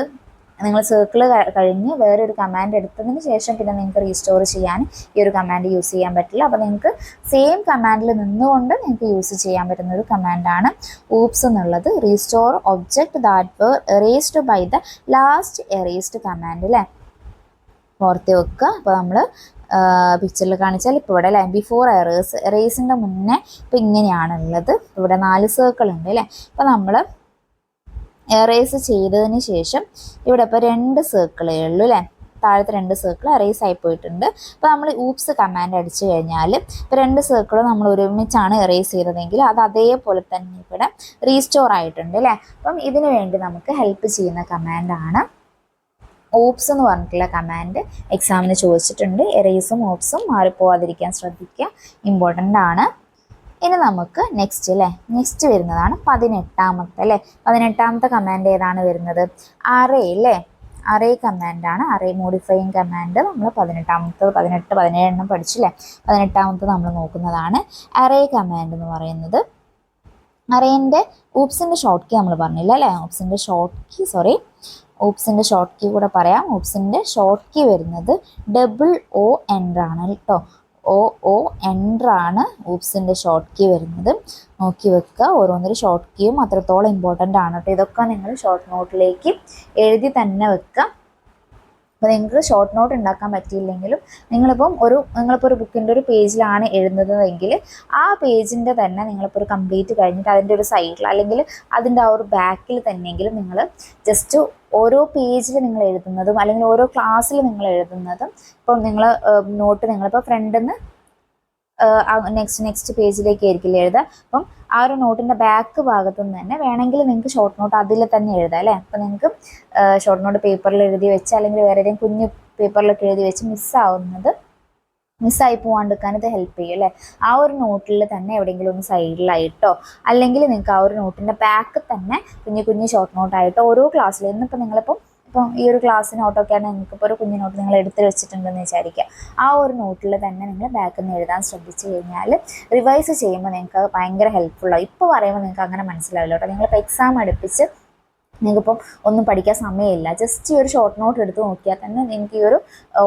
Speaker 1: നിങ്ങൾ സർക്കിൾ കഴിഞ്ഞ് വേറൊരു കമാൻഡ് എടുത്തതിന് ശേഷം പിന്നെ നിങ്ങൾക്ക് റീസ്റ്റോർ ചെയ്യാൻ ഈ ഒരു കമാൻഡ് യൂസ് ചെയ്യാൻ പറ്റില്ല. അപ്പോൾ നിങ്ങൾക്ക് സെയിം കമാൻഡിൽ നിന്നുകൊണ്ട് നിങ്ങൾക്ക് യൂസ് ചെയ്യാൻ പറ്റുന്ന ഒരു കമാൻഡാണ് ഊപ്സ് എന്നുള്ളത്. Restore object that were erased by the last erased command അല്ലേ. ഓർത്ത് വെക്കുക. അപ്പോൾ നമ്മൾ പിക്ചറിൽ കാണിച്ചാൽ ഇപ്പോൾ ഇവിടെ അല്ലേ ബിഫോർ എറേസിൻ്റെ മുന്നേ ഇപ്പോൾ ഇങ്ങനെയാണുള്ളത്. ഇവിടെ 4 സർക്കിൾ ഉണ്ട് അല്ലേ. അപ്പോൾ നമ്മൾ എറേസ് ചെയ്തതിന് ശേഷം ഇവിടെ ഇപ്പോൾ 2 സർക്കിളേ ഉള്ളൂ അല്ലേ. താഴത്തെ 2 സർക്കിൾ എറേസ് ആയി പോയിട്ടുണ്ട്. അപ്പോൾ നമ്മൾ ഊപ്സ് കമാൻഡ് അടിച്ചു കഴിഞ്ഞാൽ ഇപ്പോൾ 2 സർക്കിൾ നമ്മൾ ഒരുമിച്ചാണ് എറേസ് ചെയ്തതെങ്കിൽ അത് അതേപോലെ തന്നെ ഇവിടെ റീസ്റ്റോർ ആയിട്ടുണ്ട് അല്ലേ. അപ്പം ഇതിനു വേണ്ടി നമുക്ക് ഹെൽപ്പ് ചെയ്യുന്ന കമാൻഡാണ് ഓപ്സ് എന്ന് പറഞ്ഞിട്ടുള്ള കമാൻഡ്. എക്സാമിന് ചോദിച്ചിട്ടുണ്ട്. എറേസും ഓപ്സും മാറിപ്പോവാതിരിക്കാൻ ശ്രദ്ധിക്കുക, ഇമ്പോർട്ടൻ്റ് ആണ്. ഇനി നമുക്ക് നെക്സ്റ്റ് അല്ലേ, നെക്സ്റ്റ് വരുന്നതാണ് 18ാമത്തെ അല്ലേ. 18ാമത്തെ കമാൻഡ് ഏതാണ് വരുന്നത്? അറേ അല്ലേ. അറേ കമാൻഡാണ്. അറേ മോഡിഫയിങ് കമാൻഡ് നമ്മൾ 17 പഠിച്ചില്ലേ. 18 നമ്മൾ നോക്കുന്നതാണ് അറേ കമാൻഡ് എന്ന് പറയുന്നത്. അറേൻ്റെ ഊപ്സിൻ്റെ ഷോർട്ട് കീ നമ്മൾ പറഞ്ഞില്ല അല്ലേ. ഊപ്സിൻ്റെ ഷോർട്ട് കീ കൂടെ പറയാം. ഊപ്സിൻ്റെ ഷോർട്ട് കീ വരുന്നത് OO ആണ് കേട്ടോ. OO ഊപ്സിൻ്റെ ഷോർട്ട് കീ വരുന്നത്. നോക്കി വെക്കുക. ഓരോന്നൊരു ഷോർട്ട് കീയും അത്രത്തോളം ഇമ്പോർട്ടൻ്റ് ആണ് കേട്ടോ. ഇതൊക്കെ നിങ്ങൾ ഷോർട്ട് നോട്ടിലേക്ക് എഴുതി തന്നെ വെക്കുക. അപ്പോൾ നിങ്ങൾക്ക് ഷോർട്ട് നോട്ട് ഉണ്ടാക്കാൻ പറ്റിയില്ലെങ്കിലും നിങ്ങളിപ്പോൾ ഒരു ബുക്കിൻ്റെ ഒരു പേജിലാണ് എഴുതുന്നതെങ്കിൽ ആ പേജിൻ്റെ തന്നെ നിങ്ങളിപ്പോൾ ഒരു കംപ്ലീറ്റ് കഴിഞ്ഞിട്ട് അതിൻ്റെ ഒരു സൈഡിൽ അല്ലെങ്കിൽ അതിൻ്റെ ആ ഒരു ബാക്കിൽ തന്നെയെങ്കിലും നിങ്ങൾ ജസ്റ്റ് ഓരോ പേജിൽ നിങ്ങൾ എഴുതുന്നതും അല്ലെങ്കിൽ ഓരോ ക്ലാസ്സിൽ നിങ്ങൾ എഴുതുന്നതും ഇപ്പോൾ നോട്ട് നിങ്ങളിപ്പോൾ ഫ്രണ്ടിൽ നിന്ന് നെക്സ്റ്റ് പേജിലേക്ക് ആയിരിക്കില്ല എഴുതുക. അപ്പം ആ ഒരു നോട്ടിൻ്റെ ബാക്ക് ഭാഗത്തു നിന്ന് തന്നെ വേണമെങ്കിൽ നിങ്ങൾക്ക് ഷോർട്ട് നോട്ട് അതിൽ തന്നെ എഴുതാം അല്ലേ. അപ്പം നിങ്ങൾക്ക് ഷോർട്ട് നോട്ട് പേപ്പറിൽ എഴുതി വെച്ച് അല്ലെങ്കിൽ വേറെ ഏതെങ്കിലും കുഞ്ഞു പേപ്പറിലൊക്കെ എഴുതി വെച്ച് മിസ്സായി പോകാണ്ടിരിക്കാൻ ഇത് ഹെൽപ്പ് ചെയ്യും അല്ലേ. ആ ഒരു നോട്ടിൽ തന്നെ എവിടെയെങ്കിലും ഒന്ന് സൈഡിലായിട്ടോ അല്ലെങ്കിൽ നിങ്ങൾക്ക് ആ ഒരു നോട്ടിൻ്റെ ബാക്ക് തന്നെ കുഞ്ഞു ഷോർട്ട് നോട്ടായിട്ടോ ഓരോ ക്ലാസ്സിൽ ഇപ്പം ഈ ഒരു ക്ലാസ്സിന് ഓട്ടോക്കാണ് നിങ്ങൾക്കിപ്പോൾ ഒരു കുഞ്ഞു നോട്ട് നിങ്ങൾ എടുത്ത് വെച്ചിട്ടുണ്ടെന്ന് വിചാരിക്കുക. ആ ഒരു നോട്ടിൽ തന്നെ നിങ്ങൾ ബാക്കിൽ നിന്ന് എഴുതാൻ ശ്രദ്ധിച്ചു കഴിഞ്ഞാൽ റിവൈസ് ചെയ്യുമ്പോൾ നിങ്ങൾക്ക് ഭയങ്കര ഹെൽപ്ഫുള്ളാവും. ഇപ്പോൾ പറയുമ്പോൾ നിങ്ങൾക്ക് അങ്ങനെ മനസ്സിലാവില്ല കേട്ടോ. നിങ്ങളിപ്പോൾ എക്സാം അടുപ്പിച്ച് നിങ്ങൾക്കിപ്പം ഒന്നും പഠിക്കാൻ സമയമില്ല, ജസ്റ്റ് ഈ ഒരു ഷോർട്ട് നോട്ട് എടുത്ത് നോക്കിയാൽ തന്നെ നിങ്ങൾക്ക് ഈ ഒരു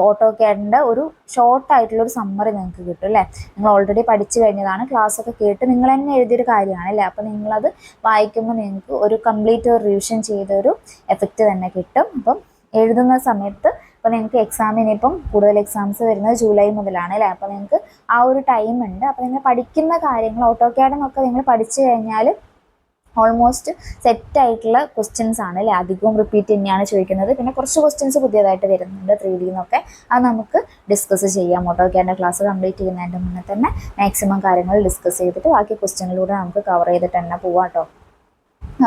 Speaker 1: ഓട്ടോക്യാഡിൻ്റെ ഒരു ഷോർട്ടായിട്ടുള്ളൊരു സമ്മറി നിങ്ങൾക്ക് കിട്ടും അല്ലേ. നിങ്ങൾ ഓൾറെഡി പഠിച്ചു കഴിഞ്ഞതാണ്, ക്ലാസ്സൊക്കെ കേട്ട് നിങ്ങൾ തന്നെ എഴുതിയൊരു കാര്യമാണ് അല്ലേ. അപ്പോൾ നിങ്ങളത് വായിക്കുമ്പോൾ നിങ്ങൾക്ക് ഒരു കംപ്ലീറ്റ് ഒരു റിവിഷൻ ചെയ്തൊരു എഫക്റ്റ് തന്നെ കിട്ടും. അപ്പം എഴുതുന്ന സമയത്ത് ഇപ്പോൾ നിങ്ങൾക്ക് എക്സാമിന് ഇപ്പം കൂടുതൽ എക്സാംസ് വരുന്നത് ജൂലൈ മുതലാണ് അല്ലേ. അപ്പോൾ നിങ്ങൾക്ക് ആ ഒരു ടൈം ഉണ്ട്. അപ്പോൾ നിങ്ങൾ പഠിക്കുന്ന കാര്യങ്ങൾ ഓട്ടോക്യാഡെന്നൊക്കെ നിങ്ങൾ പഠിച്ചു കഴിഞ്ഞാൽ ഓൾമോസ്റ്റ് സെറ്റായിട്ടുള്ള ക്വസ്റ്റ്യൻസ് ആണ് അല്ലേ. അധികവും റിപ്പീറ്റ് തന്നെയാണ് ചോദിക്കുന്നത്. പിന്നെ കുറച്ച് ക്വസ്റ്റ്യൻസ് പുതിയതായിട്ട് വരുന്നുണ്ട് 3D എന്നൊക്കെ. അത് നമുക്ക് ഡിസ്കസ് ചെയ്യാം. ഓട്ടോക്യാഡിൻ്റെ ക്ലാസ് കംപ്ലീറ്റ് ചെയ്യുന്നതിൻ്റെ മുന്നേ തന്നെ മാക്സിമം കാര്യങ്ങൾ ഡിസ്കസ് ചെയ്തിട്ട് ബാക്കി ക്വസ്റ്റ്യനിലൂടെ നമുക്ക് കവർ ചെയ്തിട്ട് തന്നെ പോവാം കേട്ടോ.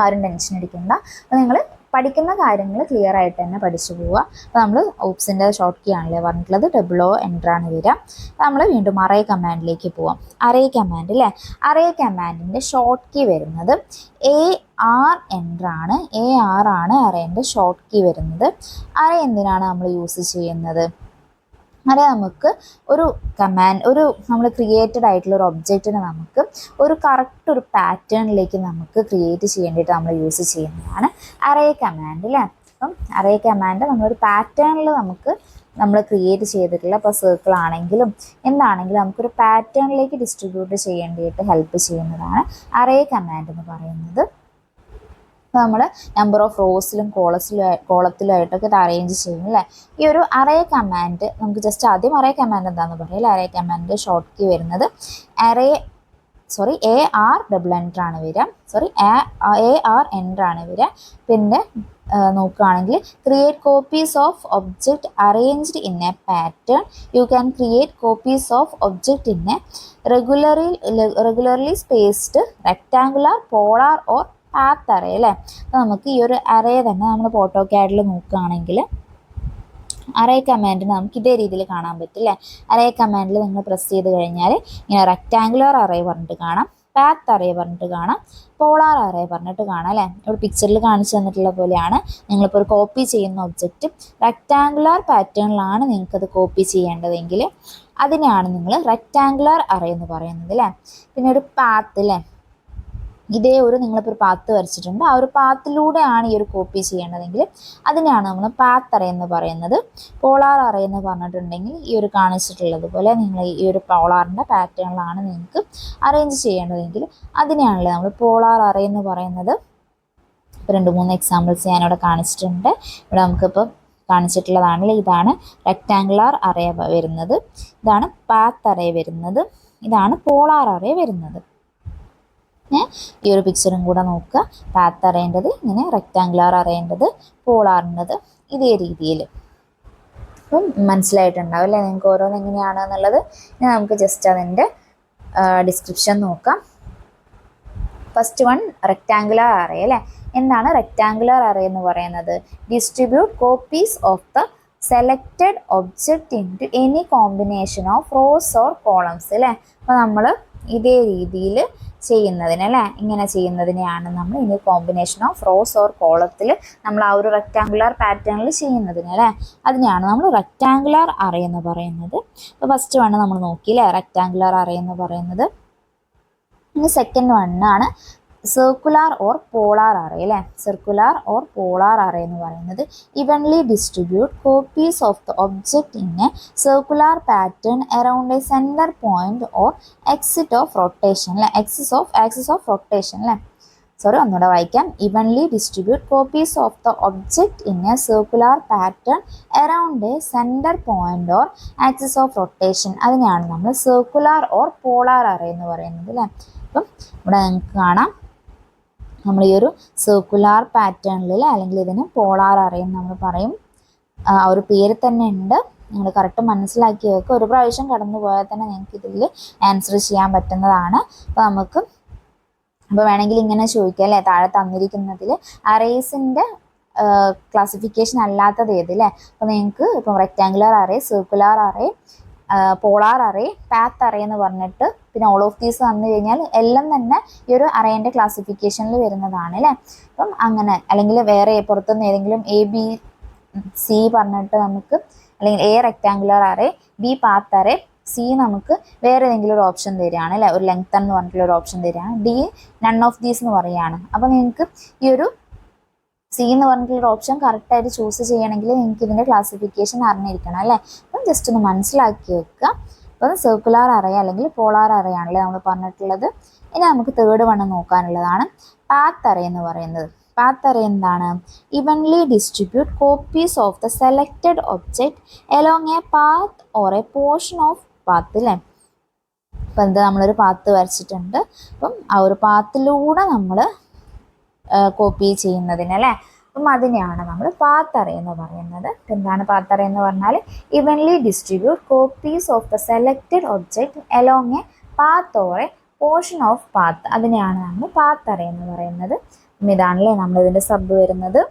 Speaker 1: ആരും ടെൻഷൻ അടിക്കണ്ട. അപ്പോൾ നിങ്ങൾ പഠിക്കുന്ന കാര്യങ്ങൾ ക്ലിയർ ആയിട്ട് തന്നെ പഠിച്ചു പോവുക. അപ്പോൾ നമ്മൾ ഊപ്സിൻ്റെ ഷോർട്ട് കീ ആണല്ലേ പറഞ്ഞിട്ടുള്ളത്, OO വരിക. നമ്മൾ വീണ്ടും അറേ കമാൻഡിലേക്ക് പോവാം. അറേ കമാൻഡ് അല്ലേ. അറേ കമാൻഡിൻ്റെ ഷോർട്ട് കീ വരുന്നത് AR ആണ്. അറേൻ്റെ ഷോർട്ട് കീ വരുന്നത്. അറേ എന്തിനാണ് നമ്മൾ യൂസ് ചെയ്യുന്നത്? അറേ നമുക്ക് ഒരു നമ്മൾ ക്രിയേറ്റഡ് ആയിട്ടുള്ള ഒരു ഒബ്ജക്റ്റിനെ നമുക്ക് ഒരു കറക്റ്റ് ഒരു പാറ്റേണിലേക്ക് നമുക്ക് ക്രിയേറ്റ് ചെയ്യേണ്ടിയിട്ട് നമ്മൾ യൂസ് ചെയ്യുന്നതാണ് അറേ കമാൻഡ് അല്ലേ. അപ്പം അറേ കമാൻഡ് നമ്മളൊരു പാറ്റേണിൽ നമ്മൾ ക്രിയേറ്റ് ചെയ്തിട്ടുള്ള ഇപ്പോൾ സർക്കിൾ ആണെങ്കിലും എന്താണെങ്കിലും നമുക്കൊരു പാറ്റേണിലേക്ക് ഡിസ്ട്രിബ്യൂട്ട് ചെയ്യേണ്ടിയിട്ട് ഹെൽപ്പ് ചെയ്യുന്നതാണ് അറേ കമാൻഡ് എന്ന് പറയുന്നത്. അപ്പോൾ നമ്മൾ നമ്പർ ഓഫ് റോസിലും കോളത്തിലുമായിട്ടൊക്കെ ഇത് അറേഞ്ച് ചെയ്യും അല്ലേ. ഈ ഒരു അറേ കമാൻഡ് നമുക്ക് ജസ്റ്റ് ആദ്യം അറേ കമാൻഡ് എന്താണെന്ന് പറയില്ല. അറേ കമാൻഡ് ഷോർട്ട് കീ വരുന്നത് AR ആണ് വരിക. പിന്നെ നോക്കുകയാണെങ്കിൽ create copies of object arranged in A pattern. You can create copies of object in A regularly spaced rectangular polar or path array അല്ലേ. അപ്പോൾ നമുക്ക് ഈ ഒരു അറേ തന്നെ നമ്മൾ ഓട്ടോക്യാഡിൽ നോക്കുകയാണെങ്കിൽ അറേ കമാൻഡിന് നമുക്ക് ഇതേ രീതിയിൽ കാണാൻ പറ്റില്ലേ. അറേ കമാൻഡിൽ നിങ്ങൾ പ്രസ് ചെയ്ത് കഴിഞ്ഞാൽ ഇങ്ങനെ റെക്ടാങ്കുലർ അറേ പറഞ്ഞിട്ട് കാണാം, പാത്ത് അറേ പറഞ്ഞിട്ട് കാണാം, പോളാർ അറേ പറഞ്ഞിട്ട് കാണാം അല്ലേ. ഒരു പിക്ചറിൽ കാണിച്ചു തന്നിട്ടുള്ള പോലെയാണ്. നിങ്ങളിപ്പോൾ ഒരു കോപ്പി ചെയ്യുന്ന ഒബ്ജക്റ്റ് റെക്ടാങ്കുലർ പാറ്റേണിലാണ് നിങ്ങൾക്കത് കോപ്പി ചെയ്യേണ്ടതെങ്കിൽ അതിനെയാണ് നിങ്ങൾ റെക്ടാങ്കുലർ അറേ എന്ന് പറയുന്നത് അല്ലേ. പിന്നെ ഒരു പാത്ത് അല്ലേ, നിങ്ങളിപ്പോൾ ഒരു പാത്ത് വരച്ചിട്ടുണ്ട്, ആ ഒരു പാത്തിലൂടെയാണ് ഈ ഒരു കോപ്പി ചെയ്യേണ്ടതെങ്കിൽ അതിനെയാണ് നമ്മൾ പാത്ത് അറേ എന്ന് പറയുന്നത്. പോളാർ അറേ എന്ന് പറഞ്ഞിട്ടുണ്ടെങ്കിൽ ഈ ഒരു കാണിച്ചിട്ടുള്ളത് പോലെ നിങ്ങൾ ഈ ഒരു പോളാറിൻ്റെ പാറ്റേണിലാണ് നിങ്ങൾക്ക് അറേഞ്ച് ചെയ്യേണ്ടതെങ്കിൽ അതിനെയാണല്ലേ നമ്മൾ പോളാർ അറേ എന്ന് പറയുന്നത്. ഇപ്പോൾ 2-3 എക്സാമ്പിൾസ് ഞാനിവിടെ കാണിച്ചിട്ടുണ്ട്. ഇവിടെ നമുക്കിപ്പോൾ കാണിച്ചിട്ടുള്ളതാണല്ലേ. ഇതാണ് റെക്ടാങ്കുലർ അറേ വരുന്നത്, ഇതാണ് പാത്ത് അറേ വരുന്നത്, ഇതാണ് പോളാർ അറേ വരുന്നത്. ഈ ഒരു പിക്ചറും കൂടെ നോക്കുക. പാത്ത് അറേണ്ടത് ഇങ്ങനെ, റെക്ടാങ്കുലർ അറേണ്ടത്, പോളാറിൻ്റെത് ഇതേ രീതിയിൽ. അപ്പം മനസ്സിലായിട്ടുണ്ടാവും അല്ലേ നിങ്ങൾക്ക് ഓരോന്ന് എങ്ങനെയാണെന്നുള്ളത്. ഇനി നമുക്ക് ജസ്റ്റ് അതിൻ്റെ ഡിസ്ക്രിപ്ഷൻ നോക്കാം. ഫസ്റ്റ് വൺ റെക്ടാങ്കുലർ അറേ അല്ലേ. എന്താണ് റെക്ടാങ്കുലർ അറേ എന്ന് പറയുന്നത്? Distribute copies of the selected object into any combination of rows or columns അല്ലേ. അപ്പോൾ നമ്മൾ ഇതേ രീതിയിൽ ചെയ്യുന്നതിന് അല്ലേ, ഇങ്ങനെ ചെയ്യുന്നതിനെയാണ് നമ്മൾ ഇനി കോമ്പിനേഷൻ ഓഫ് റോസ് ഓർ കോളത്തിൽ നമ്മൾ ആ ഒരു റെക്റ്റാങ്കുലർ പാറ്റേണിൽ ചെയ്യുന്നതിന് അല്ലേ, അതിനെയാണ് നമ്മൾ റെക്റ്റാങ്കുലർ അറേ എന്ന് പറയുന്നത്. അപ്പോൾ ഫസ്റ്റ് വൺ നമ്മൾ നോക്കിയില്ലേ, റെക്റ്റാങ്കുലർ അറേ എന്ന് പറയുന്നത്. ഇനി സെക്കൻഡ് വണ്ണാണ് സർക്കുലാർ ഓർ പോളാർ അറേ അല്ലേ. സർക്കുലാർ ഓർ പോളാർ അറേ എന്ന് പറയുന്നത് evenly distribute copies of the object in a circular pattern around a centre point or exit of rotation അല്ലേ, axis of rotation അല്ലേ. ഒന്നുകൂടെ വായിക്കാം. Evenly distribute copies of the object in a circular pattern around a centre point or axis of rotation, അതിനെയാണ് നമ്മൾ circular or polar array എന്ന് പറയുന്നത് അല്ലേ. അപ്പം ഇവിടെ നിങ്ങൾക്ക് കാണാം, നമ്മൾ ഈ ഒരു സർക്കുലാർ പാറ്റേണിൽ അല്ലെങ്കിൽ ഇതിന് പോളാർ അറേ എന്ന് നമ്മൾ പറയും. ആ ഒരു പേര് തന്നെ ഉണ്ട്, നിങ്ങൾ കറക്റ്റ് മനസ്സിലാക്കി വെക്കുക. ഒരു പ്രാവശ്യം കടന്നു പോയാൽ തന്നെ നിങ്ങൾക്ക് ഇതിൽ ആൻസർ ചെയ്യാൻ പറ്റുന്നതാണ്. അപ്പോൾ വേണമെങ്കിൽ ഇങ്ങനെ ചോദിക്കുക അല്ലേ, താഴെ തന്നിരിക്കുന്നതിൽ അറേസിൻ്റെ ക്ലാസിഫിക്കേഷൻ അല്ലാത്തത് ഏത് അല്ലേ. അപ്പോൾ നിങ്ങൾക്ക് ഇപ്പം rectangular array, circular array, polar array, path array എന്ന് പറഞ്ഞിട്ട് പിന്നെ ഓൾ ഓഫ് ദീസ് വന്നു കഴിഞ്ഞാൽ എല്ലാം തന്നെ ഈ ഒരു അറേൻ്റെ ക്ലാസിഫിക്കേഷനിൽ വരുന്നതാണ് അല്ലേ. അപ്പം അങ്ങനെ അല്ലെങ്കിൽ വേറെ പുറത്തുനിന്ന് ഏതെങ്കിലും ABC പറഞ്ഞിട്ട് നമുക്ക്, അല്ലെങ്കിൽ A rectangular array, B path array, C നമുക്ക് വേറെ ഏതെങ്കിലും ഒരു ഓപ്ഷൻ തരികയാണ് അല്ലേ, ഒരു ലെങ്ത് എന്ന് പറഞ്ഞിട്ടുള്ള ഒരു ഓപ്ഷൻ തരികയാണ്, D നൺ ഓഫ് ദീസ് എന്ന് പറയുകയാണ്. അപ്പോൾ നിങ്ങൾക്ക് ഈ ഒരു C എന്ന് പറഞ്ഞിട്ടുള്ളൊരു ഓപ്ഷൻ കറക്റ്റായിട്ട് ചൂസ് ചെയ്യണമെങ്കിൽ നിങ്ങൾക്ക് ഇതിൻ്റെ ക്ലാസിഫിക്കേഷൻ അറിഞ്ഞിരിക്കണം അല്ലേ. അപ്പം ജസ്റ്റ് ഒന്ന് മനസ്സിലാക്കി വെക്കുക. അപ്പം സർക്കുലാർ അറേ അല്ലെങ്കിൽ പോളാർ അറേ ആണല്ലേ നമ്മൾ പറഞ്ഞിട്ടുള്ളത്. ഇനി നമുക്ക് തേർഡ് വൺ നോക്കാനുള്ളതാണ് പാത്ത് അറേ എന്ന് പറയുന്നത്. പാത്ത് അറേ എന്താണ്? Evenly distribute copies of the selected object along A path or A portion of path അല്ലേ. അപ്പം എന്താ, നമ്മളൊരു പാത്ത് വരച്ചിട്ടുണ്ട്, അപ്പം ആ ഒരു പാത്തിലൂടെ നമ്മൾ കോപ്പി ചെയ്യുന്നതിന് അല്ലേ. അപ്പം അതിനെയാണ് നമ്മൾ പാത്ത് അറേ എന്ന് പറയുന്നത്. എന്താണ് പാത്ത് അറേ എന്ന് പറഞ്ഞാൽ evenly distribute copies of the selected object along A path or A portion of path, അതിനെയാണ് നമ്മൾ പാത്ത് അറേ എന്ന് പറയുന്നത്. ഇതാണല്ലേ നമ്മളിതിൻ്റെ സബ് വരുന്നത്.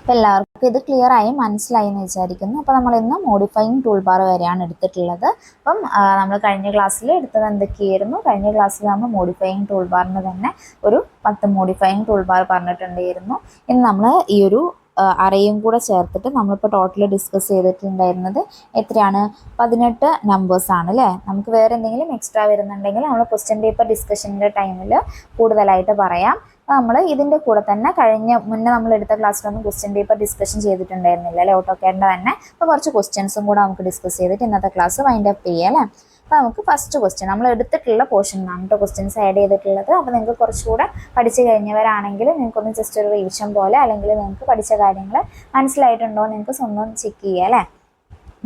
Speaker 1: അപ്പോൾ എല്ലാവർക്കും ഇത് ക്ലിയർ ആയി മനസ്സിലായി എന്ന് വിചാരിക്കുന്നു. അപ്പോൾ നമ്മൾ ഇന്ന് മോഡിഫൈയിങ് ടൂൾ ബാർ വരെയാണ് എടുത്തിട്ടുള്ളത്. അപ്പം നമ്മൾ കഴിഞ്ഞ ക്ലാസ്സിൽ എടുത്തത് എന്തൊക്കെയായിരുന്നു? കഴിഞ്ഞ ക്ലാസ്സിൽ നമ്മൾ മോഡിഫൈയിങ് ടൂൾ ബാറിന് തന്നെ ഒരു 10 മോഡിഫൈയിങ് ടൂൾ ബാർ പറഞ്ഞിട്ടുണ്ടായിരുന്നു. ഇന്ന് നമ്മൾ ഈ ഒരു അറേയും കൂടെ ചേർത്തിട്ട് നമ്മളിപ്പോൾ ടോട്ടൽ ഡിസ്കസ് ചെയ്തിട്ടുണ്ടായിരുന്നത് എത്രയാണ്? 18 നമ്പേഴ്സാണ് അല്ലേ. നമുക്ക് വേറെ എന്തെങ്കിലും എക്സ്ട്രാ വരുന്നുണ്ടെങ്കിൽ നമ്മൾ ക്വസ്റ്റ്യൻ പേപ്പർ ഡിസ്കഷൻ്റെ ടൈമിൽ കൂടുതലായിട്ട് പറയാം. നമ്മൾ ഇതിൻ്റെ കൂടെ തന്നെ മുന്നേ നമ്മൾ എടുത്ത ക്ലാസ്സിലൊന്നും ക്വസ്റ്റ്യൻ പേപ്പർ ഡിസ്കഷൻ ചെയ്തിട്ടുണ്ടായിരുന്നില്ല അല്ലേ, ഓട്ടോക്കാഡിൻ്റെ തന്നെ. അപ്പോൾ കുറച്ച് ക്വസ്റ്റ്യൻസും കൂടെ നമുക്ക് ഡിസ്കസ് ചെയ്തിട്ട് ഇന്നത്തെ ക്ലാസ് വൈൻഡ് അപ്പ് ചെയ്യാം അല്ലേ. അപ്പോൾ നമുക്ക് ഫസ്റ്റ് ക്വസ്റ്റ്യൻ നമ്മൾ എടുത്തിട്ടുള്ള പോർഷനിലാണ് കേട്ടോ ക്വസ്റ്റ്യൻസ് ആഡ് ചെയ്തിട്ടുള്ളത്. അപ്പോൾ നിങ്ങൾക്ക് കുറച്ചുകൂടെ പഠിച്ചു കഴിഞ്ഞവരാണെങ്കിൽ നിങ്ങൾക്കൊന്ന് ജസ്റ്റ് ഒരു റിവിഷൻ പോലെ, അല്ലെങ്കിൽ നിങ്ങൾക്ക് പഠിച്ച കാര്യങ്ങൾ മനസ്സിലായിട്ടുണ്ടോ എന്ന് നിങ്ങൾക്ക് സ്വന്തം ചെക്ക് ചെയ്യുക അല്ലേ.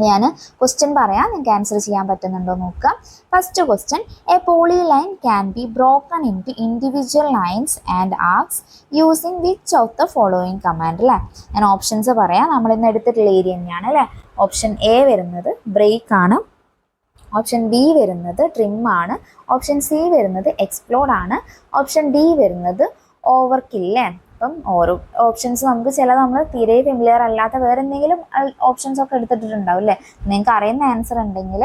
Speaker 1: ഞാൻ ക്വസ്റ്റ്യൻ പറയാം, നിങ്ങൾക്ക് ആൻസർ ചെയ്യാൻ പറ്റുന്നുണ്ടോ നോക്കുക. First question, a poly line can be broken into individual lines and arcs using which of the following command അല്ലേ. ഞാൻ ഓപ്ഷൻസ് പറയാം, നമ്മളിന്ന് എടുത്തിട്ടുള്ള ഏരിയ തന്നെയാണ് അല്ലേ. ഓപ്ഷൻ A വരുന്നത് ബ്രേക്ക് ആണ്, ഓപ്ഷൻ B വരുന്നത് ട്രിം ആണ്, ഓപ്ഷൻ C വരുന്നത് എക്സ്പ്ലോഡ് ആണ്, ഓപ്ഷൻ D വരുന്നത് ഓവർകില്ലേ. അപ്പം ഓരോ ഓപ്ഷൻസ് നമുക്ക് നമ്മൾ തീരെ ഫെമിലിയർ അല്ലാത്ത വേറെ എന്തെങ്കിലും ഓപ്ഷൻസ് ഒക്കെ എടുത്തിട്ടുണ്ടാവും അല്ലേ. നിങ്ങൾക്ക് അറിയുന്ന ആൻസർ ഉണ്ടെങ്കിൽ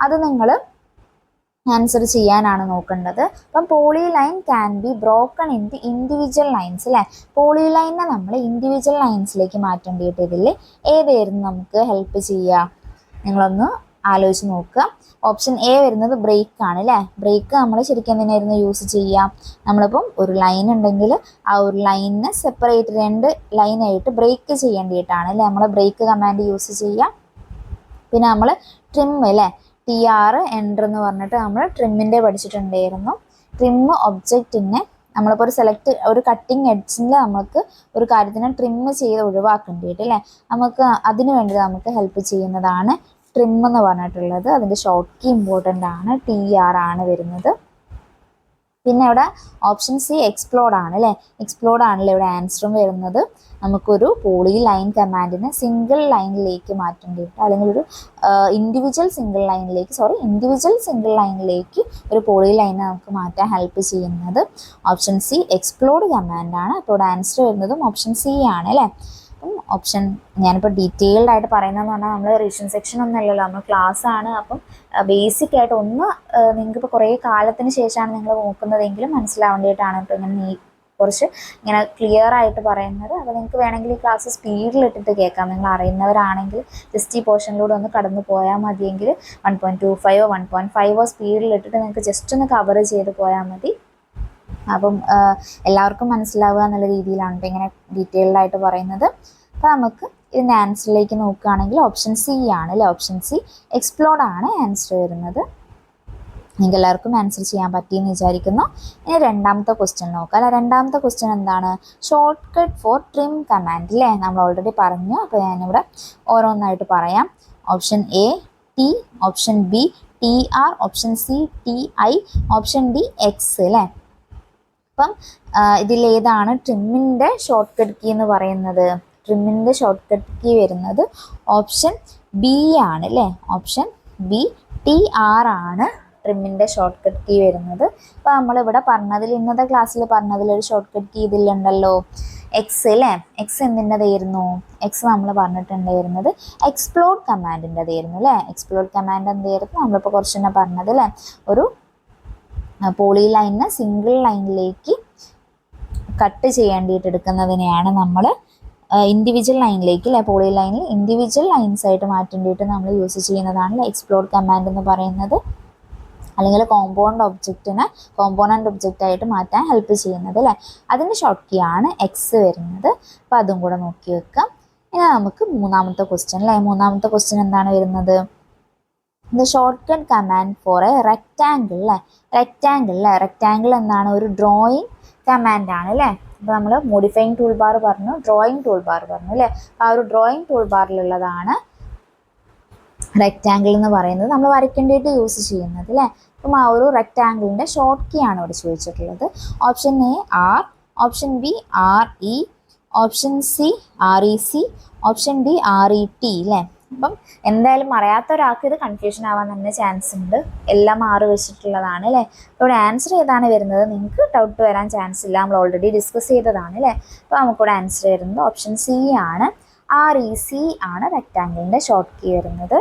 Speaker 1: അത് നിങ്ങൾ ആൻസർ ചെയ്യാനാണ് നോക്കേണ്ടത്. അപ്പം poly line can be broken into individual lines അല്ലേ. പോളി ലൈനെ നമ്മൾ ഇൻഡിവിജ്വൽ ലൈൻസിലേക്ക് മാറ്റേണ്ടിയിട്ട് ഇതിൽ ഏതായിരുന്നു നമുക്ക് ഹെൽപ്പ് ചെയ്യുക? നിങ്ങളൊന്ന് ആലോചിച്ച് നോക്കുക. ഓപ്ഷൻ A വരുന്നത് ബ്രേക്ക് ആണ് അല്ലേ. ബ്രേക്ക് നമ്മൾ ശരിക്കും എന്തിനായിരുന്നു യൂസ് ചെയ്യുക? നമ്മളിപ്പം ഒരു ലൈൻ ഉണ്ടെങ്കിൽ ആ ഒരു ലൈനിനെ സെപ്പറേറ്റ് 2 ലൈനായിട്ട് ബ്രേക്ക് ചെയ്യേണ്ടിയിട്ടാണ് അല്ലേ നമ്മൾ ബ്രേക്ക് കമാൻഡ് യൂസ് ചെയ്യുക. പിന്നെ നമ്മൾ ട്രിം അല്ലേ, TR എൻ്റർ എന്ന് പറഞ്ഞിട്ട് നമ്മൾ ട്രിമ്മിൻ്റെ പഠിച്ചിട്ടുണ്ടായിരുന്നു. ട്രിം ഒബ്ജക്റ്റിനെ നമ്മളിപ്പോൾ ഒരു കട്ടിങ് എഡ്ജിൽ നമുക്ക് ഒരു കാര്യത്തിനെ ട്രിം ചെയ്ത് ഒഴിവാക്കേണ്ടിയിട്ട് അല്ലേ, നമുക്ക് അതിന് വേണ്ടി നമുക്ക് ഹെൽപ്പ് ചെയ്യുന്നതാണ് ട്രിം എന്ന് പറഞ്ഞിട്ടുള്ളത്. അതിൻ്റെ ഷോർട്ട് കീ ഇമ്പോർട്ടൻ്റ് ആണ്, TR ആണ് വരുന്നത്. പിന്നെ ഇവിടെ ഓപ്ഷൻ C എക്സ്പ്ലോഡ് ആണ് അല്ലേ. എക്സ്പ്ലോഡ് ആണല്ലോ ഇവിടെ ആൻസറും വരുന്നത്. നമുക്കൊരു പോളി ലൈൻ കമാൻഡിനെ സിംഗിൾ ലൈനിലേക്ക് മാറ്റേണ്ടിയിട്ട്, അല്ലെങ്കിൽ ഒരു ഇൻഡിവിജ്വൽ സിംഗിൾ ലൈനിലേക്ക് ഒരു പോളി ലൈനെ നമുക്ക് മാറ്റാൻ ഹെൽപ്പ് ചെയ്യുന്നത് ഓപ്ഷൻ C എക്സ്പ്ലോഡ് കമാൻഡാണ്. അപ്പോൾ ഇവിടെ ആൻസർ വരുന്നതും ഓപ്ഷൻ C ആണ് അല്ലേ. ഓപ്ഷൻ ഞാനിപ്പോൾ ഡീറ്റെയിൽഡ് ആയിട്ട് പറയുന്നതെന്ന് പറഞ്ഞാൽ നമ്മൾ റിവിഷൻ സെക്ഷൻ ഒന്നുമല്ലല്ലോ, നമ്മൾ ക്ലാസ് ആണ്. അപ്പം ബേസിക് ആയിട്ട് ഒന്ന് നിങ്ങൾക്കിപ്പോൾ കുറേ കാലത്തിന് ശേഷമാണ് നിങ്ങൾ നോക്കുന്നതെങ്കിലും മനസ്സിലാവേണ്ടിയിട്ടാണ് ഇപ്പോൾ ഇങ്ങനെ കുറച്ച് ഇങ്ങനെ ക്ലിയർ ആയിട്ട് പറയുന്നത്. അപ്പോൾ നിങ്ങൾക്ക് വേണമെങ്കിൽ ഈ ക്ലാസ് സ്പീഡിലിട്ടിട്ട് കേൾക്കാം. നിങ്ങൾ അറിയുന്നവരാണെങ്കിൽ ജസ്റ്റ് ഈ പോർഷനിലൂടെ ഒന്ന് കടന്നു പോയാൽ മതിയെങ്കിൽ 1.25 1.5 സ്പീഡിലിട്ടിട്ട് നിങ്ങൾക്ക് ജസ്റ്റ് ഒന്ന് കവർ ചെയ്ത് പോയാൽ മതി. അപ്പം എല്ലാവർക്കും മനസ്സിലാവുക എന്നുള്ള രീതിയിലാണ് ഇപ്പോൾ ഇങ്ങനെ ഡീറ്റെയിൽഡ് ആയിട്ട് പറയുന്നത്. അപ്പോൾ നമുക്ക് ഇതിൻ്റെ ആൻസറിലേക്ക് നോക്കുകയാണെങ്കിൽ ഓപ്ഷൻ സി ആണ് അല്ലേ. ഓപ്ഷൻ സി എക്സ്പ്ലോർഡ് ആണ് ആൻസർ വരുന്നത്. നിങ്ങൾക്ക് എല്ലാവർക്കും ആൻസർ ചെയ്യാൻ പറ്റിയെന്ന് വിചാരിക്കുന്നു. ഇനി രണ്ടാമത്തെ ക്വസ്റ്റ്യൻ നോക്കാം അല്ലെ. രണ്ടാമത്തെ ക്വസ്റ്റ്യൻ എന്താണ്? Short cut four trim command അല്ലേ. നമ്മൾ ഓൾറെഡി പറഞ്ഞു. അപ്പോൾ ഞാനിവിടെ ഓരോന്നായിട്ട് പറയാം. Option A T, option B TR, option C TI, option D X അല്ലേ. അപ്പം ഇതിലേതാണ് ട്രിമ്മിൻ്റെ ഷോർട്ട് കട്ട് കീ എന്ന് പറയുന്നത്? ട്രിമ്മിൻ്റെ ഷോർട്ട് കട്ട് കീ വരുന്നത് ഓപ്ഷൻ ബി ആണ് അല്ലേ. ഓപ്ഷൻ ബി TR ആണ് ട്രിമ്മിൻ്റെ ഷോർട്ട് കട്ട് കീ വരുന്നത്. അപ്പോൾ നമ്മളിവിടെ പറഞ്ഞതിൽ ഇന്നത്തെ ക്ലാസ്സിൽ പറഞ്ഞതിലൊരു ഷോർട്ട് കട്ട് കീ ഇതിലുണ്ടല്ലോ, എക്സ് അല്ലേ. എക്സ് എന്തിൻ്റെതായിരുന്നു? എക്സ് നമ്മൾ പറഞ്ഞിട്ടുണ്ടായിരുന്നത് എക്സ്പ്ലോർഡ് കമാൻഡിൻ്റെതായിരുന്നു അല്ലേ. എക്സ്പ്ലോർഡ് കമാൻഡ് എന്തായിരുന്നു? നമ്മളിപ്പോൾ കുറച്ചെന്നെ പറഞ്ഞത് അല്ലേ. ഒരു പോളി ലൈനിനെ സിംഗിൾ ലൈനിലേക്ക് കട്ട് ചെയ്യേണ്ടിയിട്ട് എടുക്കുന്നതിനെയാണ് നമ്മൾ ഇൻഡിവിജ്വൽ ലൈനിലേക്ക് അല്ലെ, പോളി ലൈനിൽ ഇൻഡിവിജ്വൽ ലൈൻസ് ആയിട്ട് മാറ്റേണ്ടിയിട്ട് നമ്മൾ യൂസ് ചെയ്യുന്നതാണ് എക്സ്പ്ലോർഡ് കമാൻഡ് എന്ന് പറയുന്നത്. അല്ലെങ്കിൽ കോമ്പോണൻ്റ് ഒബ്ജക്റ്റ് ആയിട്ട് മാറ്റാൻ ഹെൽപ്പ് ചെയ്യുന്നത് അല്ലേ. അതിൻ്റെ ഷോർട്ട് കീ ആണ് എക്സ് വരുന്നത്. അപ്പോൾ അതും കൂടെ നോക്കി വെക്കാം. ഇനി നമുക്ക് മൂന്നാമത്തെ ക്വസ്റ്റ്യൻ അല്ലേ. മൂന്നാമത്തെ ക്വസ്റ്റ്യൻ എന്താണ് വരുന്നത്? The short cut command for a rectangle അല്ലേ. റെക്റ്റാങ്കിൾ എന്താണ്? ഒരു ഡ്രോയിങ് കമാൻഡാണ് അല്ലേ. അപ്പോൾ നമ്മൾ മോഡിഫൈങ് ടൂൾ ബാർ പറഞ്ഞു, ഡ്രോയിങ് ടൂൾ ബാർ പറഞ്ഞു അല്ലേ. ആ ഒരു ഡ്രോയിങ് ടൂൾ ബാറിലുള്ളതാണ് റെക്റ്റാങ്കിൾ എന്ന് പറയുന്നത്, നമ്മൾ വരയ്ക്കേണ്ടിയിട്ട് യൂസ് ചെയ്യുന്നത് അല്ലേ. അപ്പം ആ ഒരു റെക്റ്റാങ്കിളിൻ്റെ ഷോർട്ട് കീ ആണ് ഇവിടെ ചോദിച്ചിട്ടുള്ളത്. Option A R, option B RE, option C REC, option D RET അല്ലേ. അപ്പം എന്തായാലും അറിയാത്ത ഒരാൾക്ക് ഇത് കൺഫ്യൂഷൻ ആവാൻ തന്നെ ചാൻസ് ഉണ്ട്. എല്ലാം മാറി വെച്ചിട്ടുള്ളതാണ് അല്ലേ. അപ്പോൾ ഇവിടെ ആൻസർ ഏതാണ് വരുന്നത്? നിങ്ങൾക്ക് ഡൗട്ട് വരാൻ ചാൻസ് ഇല്ല, നമ്മൾ ഓൾറെഡി ഡിസ്കസ് ചെയ്തതാണ് അല്ലേ. അപ്പോൾ നമുക്കിവിടെ ആൻസർ വരുന്നത് ഓപ്ഷൻ സി ആണ്. REC ആണ് റെക്റ്റാങ്കിളിൻ്റെ ഷോർട്ട് കീ വരുന്നത്.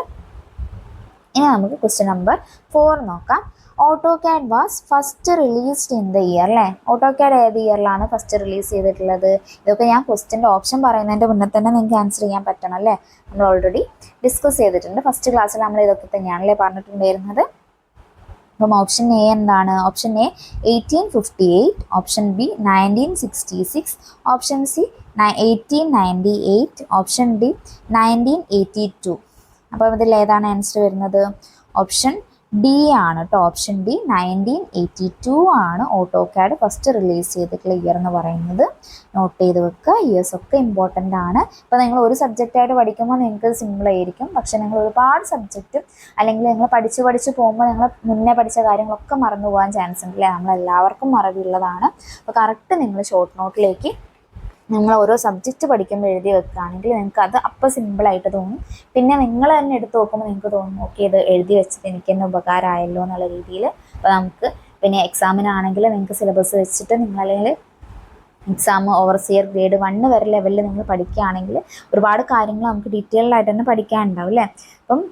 Speaker 1: ഇനി നമുക്ക് ക്വസ്റ്റ്യൻ നമ്പർ 4 നോക്കാം. AutoCAD was first released in the year അല്ലേ. AutoCAD ഏത് ഇയറിലാണ് ഫസ്റ്റ് റിലീസ് ചെയ്തിട്ടുള്ളത്? ഇതൊക്കെ ഞാൻ ക്വസ്റ്റ്യൻ്റെ ഓപ്ഷൻ പറയുന്നതിൻ്റെ മുന്നേ തന്നെ നിങ്ങൾക്ക് ആൻസർ ചെയ്യാൻ പറ്റണം അല്ലേ. നമ്മൾ ഓൾറെഡി ഡിസ്കസ് ചെയ്തിട്ടുണ്ട്. ഫസ്റ്റ് ക്ലാസ്സിൽ നമ്മൾ ഇതൊക്കെ തന്നെയാണല്ലേ പറഞ്ഞിട്ടുണ്ടായിരുന്നത്. അപ്പം ഓപ്ഷൻ എ എന്താണ്? Option A 1858, option B 1966, option C 1898, option D 1982. അപ്പോൾ ഇതിൽ ഏതാണ് ആൻസർ വരുന്നത്? ഓപ്ഷൻ ഡി ആണ് കേട്ടോ. ഓപ്ഷൻ ഡി 1982 ആണ് AutoCAD ഫസ്റ്റ് റിലീസ് ചെയ്തിട്ടുള്ള ഇയർ എന്ന് പറയുന്നത്. നോട്ട് ചെയ്ത് വെക്കുക. ഇയേഴ്സ് ഒക്കെ ഇമ്പോർട്ടൻ്റ് ആണ്. ഇപ്പോൾ നിങ്ങൾ ഒരു സബ്ജക്റ്റായിട്ട് പഠിക്കുമ്പോൾ നിങ്ങൾക്ക് സിമ്പിളായിരിക്കും. പക്ഷേ നിങ്ങൾ ഒരുപാട് സബ്ജക്റ്റ് അല്ലെങ്കിൽ നിങ്ങൾ പഠിച്ച് പോകുമ്പോൾ നിങ്ങൾ മുന്നേ പഠിച്ച കാര്യങ്ങളൊക്കെ മറന്നു പോകാൻ ചാൻസ് ഉണ്ട് അല്ലേ. നമ്മളെല്ലാവർക്കും മറവിയുള്ളതാണ്. അപ്പോൾ കറക്റ്റ് നിങ്ങൾ ഷോർട്ട് നോട്ടിലേക്ക് നിങ്ങൾ ഓരോ സബ്ജക്റ്റ് പഠിക്കുമ്പോൾ എഴുതി വെക്കുകയാണെങ്കിൽ നിങ്ങൾക്ക് അത് അപ്പോൾ സിമ്പിളായിട്ട് തോന്നും. പിന്നെ നിങ്ങൾ തന്നെ എടുത്ത് നോക്കുമ്പോൾ നിങ്ങൾക്ക് തോന്നും ഓക്കെ ഇത് എഴുതി വെച്ചത് എനിക്ക് തന്നെ ഉപകാരമായല്ലോ എന്നുള്ള രീതിയിൽ. അപ്പോൾ നമുക്ക് പിന്നെ എക്സാമിനാണെങ്കിൽ നിങ്ങൾക്ക് സിലബസ് വെച്ചിട്ട് നിങ്ങളല്ലെങ്കിൽ എക്സാം ഓവർസിയർ ഗ്രേഡ് 1 വരെ ലെവലിൽ നിങ്ങൾ പഠിക്കുകയാണെങ്കിൽ ഒരുപാട് കാര്യങ്ങൾ നമുക്ക് ഡീറ്റെയിൽഡ് ആയിട്ട് തന്നെ പഠിക്കാനുണ്ടാവും അല്ലേ. അപ്പം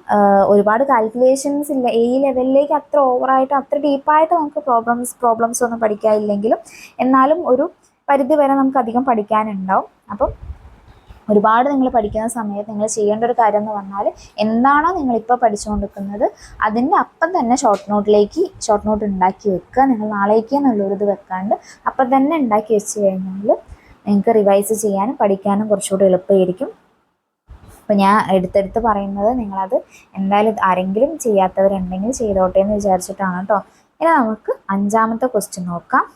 Speaker 1: ഒരുപാട് കാൽക്കുലേഷൻസ് ഇല്ല ഈ ലെവലിലേക്ക് അത്ര ഓവറായിട്ട് അത്ര ഡീപ്പായിട്ട് നമുക്ക് പ്രോബ്ലംസ് ഒന്നും പഠിക്കാനില്ലെങ്കിലും എന്നാലും ഒരു പരിധി വരെ നമുക്ക് അധികം പഠിക്കാനുണ്ടാവും. അപ്പം ഒരുപാട് നിങ്ങൾ പഠിക്കുന്ന സമയത്ത് നിങ്ങൾ ചെയ്യേണ്ട ഒരു കാര്യം എന്ന് പറഞ്ഞാൽ എന്താണോ നിങ്ങളിപ്പോൾ പഠിച്ചുകൊണ്ടിരിക്കുന്നത് അതിൻ്റെ അപ്പം തന്നെ ഷോർട്ട് നോട്ട് ഉണ്ടാക്കി വെക്കുക. നിങ്ങൾ നാളേക്ക് എന്നുള്ളൊരിത് വെക്കാണ്ട് അപ്പം തന്നെ ഉണ്ടാക്കി വെച്ച് കഴിഞ്ഞാൽ നിങ്ങൾക്ക് റിവൈസ് ചെയ്യാനും പഠിക്കാനും കുറച്ചുകൂടി എളുപ്പമായിരിക്കും. അപ്പോൾ ഞാൻ എടുത്തെടുത്ത് പറയുന്നത് നിങ്ങളത് എന്തായാലും ആരെങ്കിലും ചെയ്യാത്തവരുണ്ടെങ്കിൽ ചെയ്തോട്ടെ എന്ന് വിചാരിച്ചിട്ടാണ് കേട്ടോ. ഇനി നമുക്ക് 5ാമത്തെ ക്വസ്റ്റ്യൻ നോക്കാം.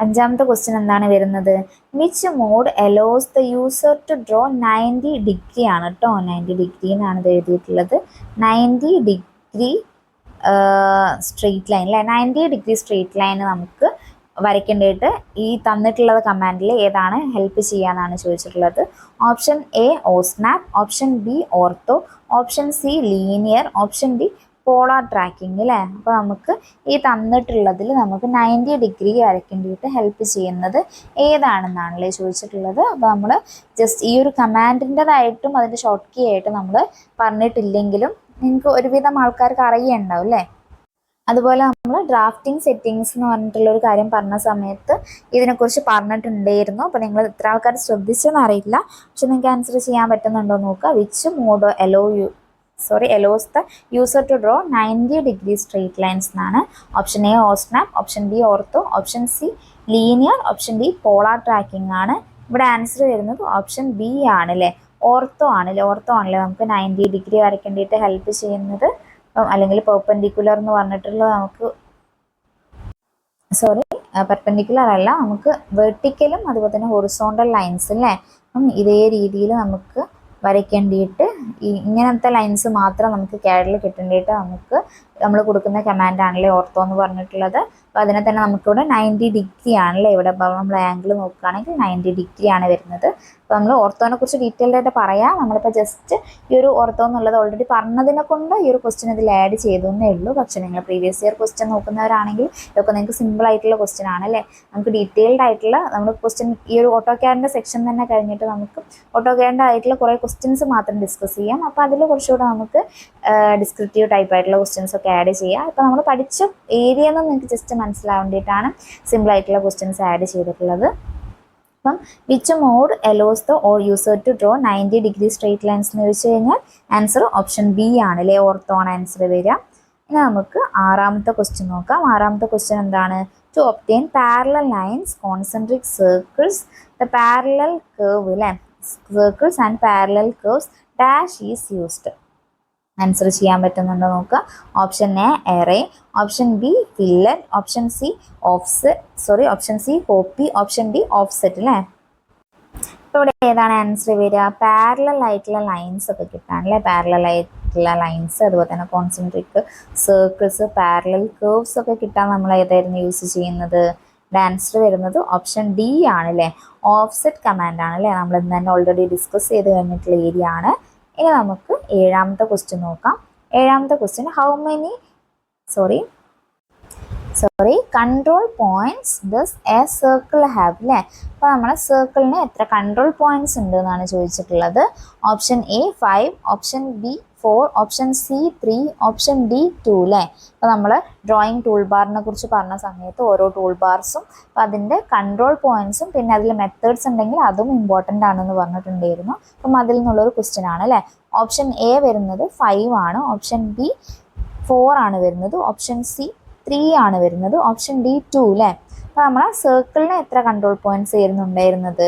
Speaker 1: അഞ്ചാമത്തെ ക്വസ്റ്റ്യൻ എന്താണ് വരുന്നത്? Which mode allows the user to draw 90 degree ആണ് കേട്ടോ. 90 ഡിഗ്രി എന്നാണ് ഇത് എഴുതിയിട്ടുള്ളത്. 90 ഡിഗ്രി സ്ട്രെയിറ്റ് ലൈൻ അല്ലേ. 90 ഡിഗ്രി സ്ട്രെയിറ്റ് ലൈൻ നമുക്ക് വരയ്ക്കേണ്ടിയിട്ട് ഈ തന്നിട്ടുള്ളത് കമാൻഡിൽ ഏതാണ് ഹെൽപ്പ് ചെയ്യാനാണ് ചോദിച്ചിട്ടുള്ളത്. Option A osnap, option B ortho, option C linear, option D polar tracking അല്ലേ. അപ്പോൾ നമുക്ക് ഈ തന്നിട്ടുള്ളതിൽ നമുക്ക് 90 ഡിഗ്രി വരയ്ക്കേണ്ടിയിട്ട് ഹെൽപ്പ് ചെയ്യുന്നത് ഏതാണെന്നാണല്ലേ ചോദിച്ചിട്ടുള്ളത്. അപ്പോൾ നമ്മൾ ജസ്റ്റ് ഈ ഒരു കമാൻഡിൻ്റെതായിട്ടും അതിൻ്റെ ഷോർട്ട് കീ ആയിട്ട് നമ്മൾ പറഞ്ഞിട്ടില്ലെങ്കിലും നിങ്ങൾക്ക് ഒരുവിധം ആൾക്കാർക്ക് അറിയുന്നുണ്ടാവും അല്ലേ. അതുപോലെ നമ്മൾ ഡ്രാഫ്റ്റിംഗ് സെറ്റിങ്സ് എന്ന് പറഞ്ഞിട്ടുള്ള ഒരു കാര്യം പറഞ്ഞ സമയത്ത് ഇതിനെക്കുറിച്ച് പറഞ്ഞിട്ടുണ്ടായിരുന്നു. അപ്പോൾ നിങ്ങൾ ഇത്ര ആൾക്കാർ ശ്രദ്ധിച്ചെന്ന് അറിയില്ല, പക്ഷെ നിങ്ങൾക്ക് ആൻസർ ചെയ്യാൻ പറ്റുന്നുണ്ടോ നോക്കുക. Which mode allows the user to draw 90 degree straight lines എന്നാണ്. Option A osnap, option B ortho, option C linear, option D polar tracking ആണ്. ഇവിടെ ആൻസർ വരുന്നത് ഓപ്ഷൻ ബി ആണ് അല്ലേ, ഓർത്തോ ആണല്ലേ നമുക്ക് 90 ഡിഗ്രി വരയ്ക്കേണ്ടിയിട്ട് ഹെൽപ്പ് ചെയ്യുന്നത്. അല്ലെങ്കിൽ പെർപെൻഡിക്കുലർ എന്ന് പറഞ്ഞിട്ടുള്ള നമുക്ക് പെർപെൻഡിക്കുലർ അല്ല, നമുക്ക് വെർട്ടിക്കലും അതുപോലെ തന്നെ ഹൊറിസോണ്ടൽ ലൈൻസ് അല്ലേ. അപ്പം ഇതേ രീതിയിൽ നമുക്ക് വരയ്ക്കേണ്ടിയിട്ട് ഇങ്ങനത്തെ ലൈൻസ് മാത്രം നമുക്ക് ക്യാഡിൽ കിട്ടേണ്ടിയിട്ട് നമ്മൾ കൊടുക്കുന്ന കമാൻഡാണല്ലേ ഓർത്തോ എന്ന് പറഞ്ഞിട്ടുള്ളത്. അപ്പോൾ അതിനെ തന്നെ നമുക്കിവിടെ 90 ഡിഗ്രി ആണല്ലേ ഇവിടെ നമ്മൾ ആംഗിൾ നോക്കുകയാണെങ്കിൽ 90 ഡിഗ്രി ആണ് വരുന്നത്. അപ്പോൾ നമ്മൾ ഓർത്തോനെ കുറിച്ച് ഡീറ്റെയിൽഡ് ആയിട്ട് പറയാം. നമ്മളിപ്പോൾ ജസ്റ്റ് ഈ ഒരു ഓർത്തോ എന്നുള്ളത് ഓൾറെഡി പറഞ്ഞതിനെ കൊണ്ട് ഈ ഒരു ക്വസ്റ്റ്യൻ ഇതിൽ ആഡ് ചെയ്തേ ഉള്ളൂ. പക്ഷേ നിങ്ങൾ പ്രീവിയസ് ഇയർ ക്വസ്റ്റ്യൻ നോക്കുന്നവരാണെങ്കിൽ ഇതൊക്കെ നിങ്ങൾക്ക് സിമ്പിൾ ആയിട്ടുള്ള ക്വസ്റ്റ്യൻ ആണല്ലേ. നമുക്ക് ഡീറ്റെയിൽഡ് ആയിട്ടുള്ള നമ്മൾ ക്വസ്റ്റ്യൻ ഈ ഒരു ഓട്ടോക്യാഡിൻ്റെ സെക്ഷൻ തന്നെ കഴിഞ്ഞിട്ട് നമുക്ക് ഓട്ടോക്യാഡിൻ്റെ ആയിട്ടുള്ള കുറേ ക്വസ്റ്റ്യൻസ് മാത്രം ഡിസ്കസ് ചെയ്യാം. അപ്പോൾ അതിൽ കുറച്ചുകൂടെ നമുക്ക് ഡിസ്ക്രിപ്റ്റീവ് ടൈപ്പ് ആയിട്ടുള്ള ക്വസ്റ്റ്യൻസ് ഒക്കെ ആഡ് ചെയ്യാം. ഇപ്പോൾ നമ്മൾ പഠിച്ച ഏരിയ എന്ന് നിങ്ങൾക്ക് ജസ്റ്റ് മനസ്സിലാവേണ്ടിയിട്ടാണ് സിമ്പിൾ ആയിട്ടുള്ള ക്വസ്റ്റ്യൻസ് ആഡ് ചെയ്തിട്ടുള്ളത്. അപ്പം which mode allows the user to draw 90 degree straight lines എന്ന് ചോദിച്ചു കഴിഞ്ഞാൽ ആൻസർ ഓപ്ഷൻ ബി ആണല്ലേ, ഓർത്തോ ആണ് ആൻസർ വരിക. ഇനി നമുക്ക് ആറാമത്തെ ക്വസ്റ്റ്യൻ നോക്കാം. ആറാമത്തെ ക്വസ്റ്റ്യൻ എന്താണ്? To obtain parallel lines concentric circles the parallel curve അല്ലേ, circles and parallel curves dash is used. Answer ചെയ്യാൻ പറ്റുന്നുണ്ടോ നോക്കുക. Option A array, option B filler, option C option C copy, option D offset അല്ലേ. ഇപ്പോൾ ഇവിടെ ഏതാണ് answer വരിക? Parallel ആയിട്ടുള്ള ലൈൻസ് ഒക്കെ കിട്ടാനല്ലേ, പാരലൽ ആയിട്ടുള്ള ലൈൻസ് അതുപോലെ തന്നെ കോൺസെൻട്രിക് സർക്കിൾസ് പാരലൽ കർവ്സ് ഒക്കെ കിട്ടാൻ നമ്മൾ ഏതായിരുന്നു യൂസ് ചെയ്യുന്നത്? ആൻസർ വരുന്നത് ഓപ്ഷൻ ഡി ആണല്ലേ, ഓഫ്സെറ്റ് കമാൻഡ് ആണല്ലേ. നമ്മൾ ഇന്ന് തന്നെ ഓൾറെഡി ഡിസ്കസ് ചെയ്ത് കഴിഞ്ഞിട്ടുള്ള ഏരിയ ആണ്. ഇനി നമുക്ക് ഏഴാമത്തെ ക്വസ്റ്റ്യൻ നോക്കാം. ഏഴാമത്തെ question control points does A circle have അല്ലേ. അപ്പോൾ നമ്മുടെ സർക്കിളിന് എത്ര കൺട്രോൾ പോയിന്റ്സ് ഉണ്ട് എന്നാണ് ചോദിച്ചിട്ടുള്ളത്. Option A 5, option B 4, option C 3, option D 2 അല്ലേ. അപ്പോൾ നമ്മൾ ഡ്രോയിങ് ടൂൾ ബാറിനെ കുറിച്ച് പറഞ്ഞ സമയത്ത് ഓരോ ടൂൾ ബാർസും അപ്പോൾ അതിൻ്റെ കൺട്രോൾ പോയിന്റ്സും പിന്നെ അതിൽ മെത്തേഡ്സ് ഉണ്ടെങ്കിൽ അതും ഇമ്പോർട്ടൻ്റ് ആണെന്ന് പറഞ്ഞിട്ടുണ്ടായിരുന്നു. അപ്പം അതിൽ നിന്നുള്ളൊരു ക്വസ്റ്റ്യൻ ആണ് അല്ലേ. ഓപ്ഷൻ എ വരുന്നത് 5 ആണ്, ഓപ്ഷൻ ബി 4 ആണ് വരുന്നത്, ഓപ്ഷൻ സി 3 ആണ് വരുന്നത്, ഓപ്ഷൻ ഡി 2 അല്ലേ. അപ്പോൾ നമ്മളെ സർക്കിളിന് എത്ര കൺട്രോൾ പോയിന്റ്സ് ആയിരുന്നു ഉണ്ടായിരുന്നത്?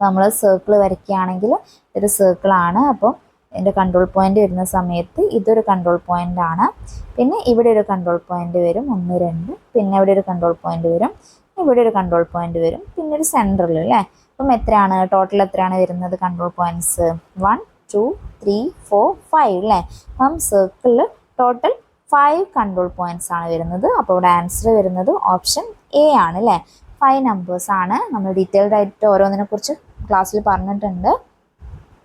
Speaker 1: നമ്മൾ സർക്കിൾ വരയ്ക്കുകയാണെങ്കിൽ ഒരു സർക്കിളാണ്. അപ്പോൾ ഇതിൻ്റെ കൺട്രോൾ പോയിന്റ് വരുന്ന സമയത്ത് ഇതൊരു കൺട്രോൾ പോയിന്റ് ആണ്. പിന്നെ ഇവിടെ ഒരു കൺട്രോൾ പോയിന്റ് വരും 1, 2, പിന്നെ ഇവിടെ ഒരു കൺട്രോൾ പോയിന്റ് വരും, ഇവിടെ ഒരു കൺട്രോൾ പോയിന്റ് വരും, പിന്നെ ഒരു സെൻട്രൽ അല്ലേ. അപ്പം എത്രയാണ് ടോട്ടൽ എത്രയാണ് വരുന്നത് കൺട്രോൾ പോയിന്റ്സ്? 1, 2, 3, 4, 5 അല്ലേ. അപ്പം സർക്കിളിൽ ടോട്ടൽ 5 കൺട്രോൾ പോയിന്റ്സ് ആണ് വരുന്നത്. അപ്പോൾ ഇവിടെ ആൻസർ വരുന്നത് ഓപ്ഷൻ എ ആണ് അല്ലേ. 5 നമ്പേഴ്സ് ആണ്. നമ്മൾ ഡീറ്റെയിൽഡ് ആയിട്ട് ഓരോന്നിനെ കുറിച്ച് ക്ലാസ്സിൽ പറഞ്ഞിട്ടുണ്ട്.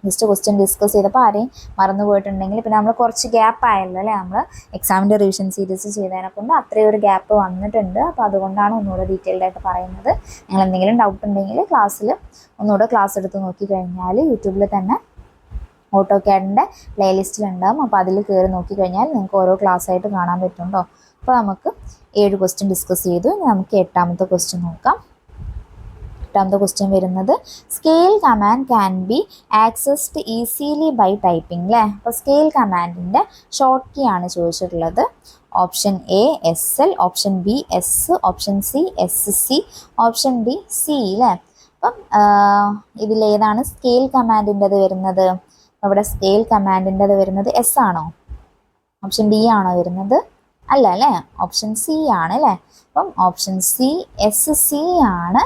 Speaker 1: ജസ്റ്റ് ക്വസ്റ്റ്യൻ ഡിസ്കസ് ചെയ്തപ്പോൾ ആരെയും മറന്നു പോയിട്ടുണ്ടെങ്കിൽ പിന്നെ നമ്മൾ കുറച്ച് ഗ്യാപ്പ് ആയല്ലോ അല്ലേ, നമ്മൾ എക്സാമിൻ്റെ റിവിഷൻ സീരീസ് ചെയ്തതിനെ കൊണ്ട് അത്രയും ഒരു ഗ്യാപ്പ് വന്നിട്ടുണ്ട്. അപ്പോൾ അതുകൊണ്ടാണ് ഒന്നുകൂടെ ഡീറ്റെയിൽഡ് ആയിട്ട് പറയുന്നത്. നിങ്ങൾ എന്തെങ്കിലും ഡൗട്ട് ഉണ്ടെങ്കിൽ ക്ലാസ്സിൽ ഒന്നുകൂടെ ക്ലാസ് എടുത്ത് നോക്കിക്കഴിഞ്ഞാൽ യൂട്യൂബിൽ തന്നെ ഓട്ടോക്യാഡിൻ്റെ പ്ലേലിസ്റ്റിലുണ്ടാകും. അപ്പോൾ അതിൽ കയറി നോക്കിക്കഴിഞ്ഞാൽ നിങ്ങൾക്ക് ഓരോ ക്ലാസ് ആയിട്ട് കാണാൻ പറ്റുന്നുണ്ടോ. അപ്പോൾ നമുക്ക് 7 ക്വസ്റ്റ്യൻ ഡിസ്കസ് ചെയ്തു. ഇനി നമുക്ക് 8ാമത്തെ ക്വസ്റ്റ്യൻ നോക്കാം. 8ാമത്തെ ക്വസ്റ്റ്യൻ വരുന്നത് scale command can be accessed easily by typing അല്ലേ. അപ്പോൾ സ്കെയിൽ കമാൻഡിൻ്റെ ഷോർട്ട് കീ ആണ് ചോദിച്ചിട്ടുള്ളത്. Option A SL, option B S, option C SC, option D C അല്ലേ. അപ്പം ഇതിലേതാണ് സ്കെയിൽ കമാൻഡിൻ്റെത് വരുന്നത്? അവിടെ സ്കെയിൽ കമാൻഡിൻ്റെത് വരുന്നത് S ആണോ? ഓപ്ഷൻ ഡി ആണോ വരുന്നത്? അല്ല അല്ലേ, ഓപ്ഷൻ സി ആണ് അല്ലേ. അപ്പം ഓപ്ഷൻ സി SC ആണ്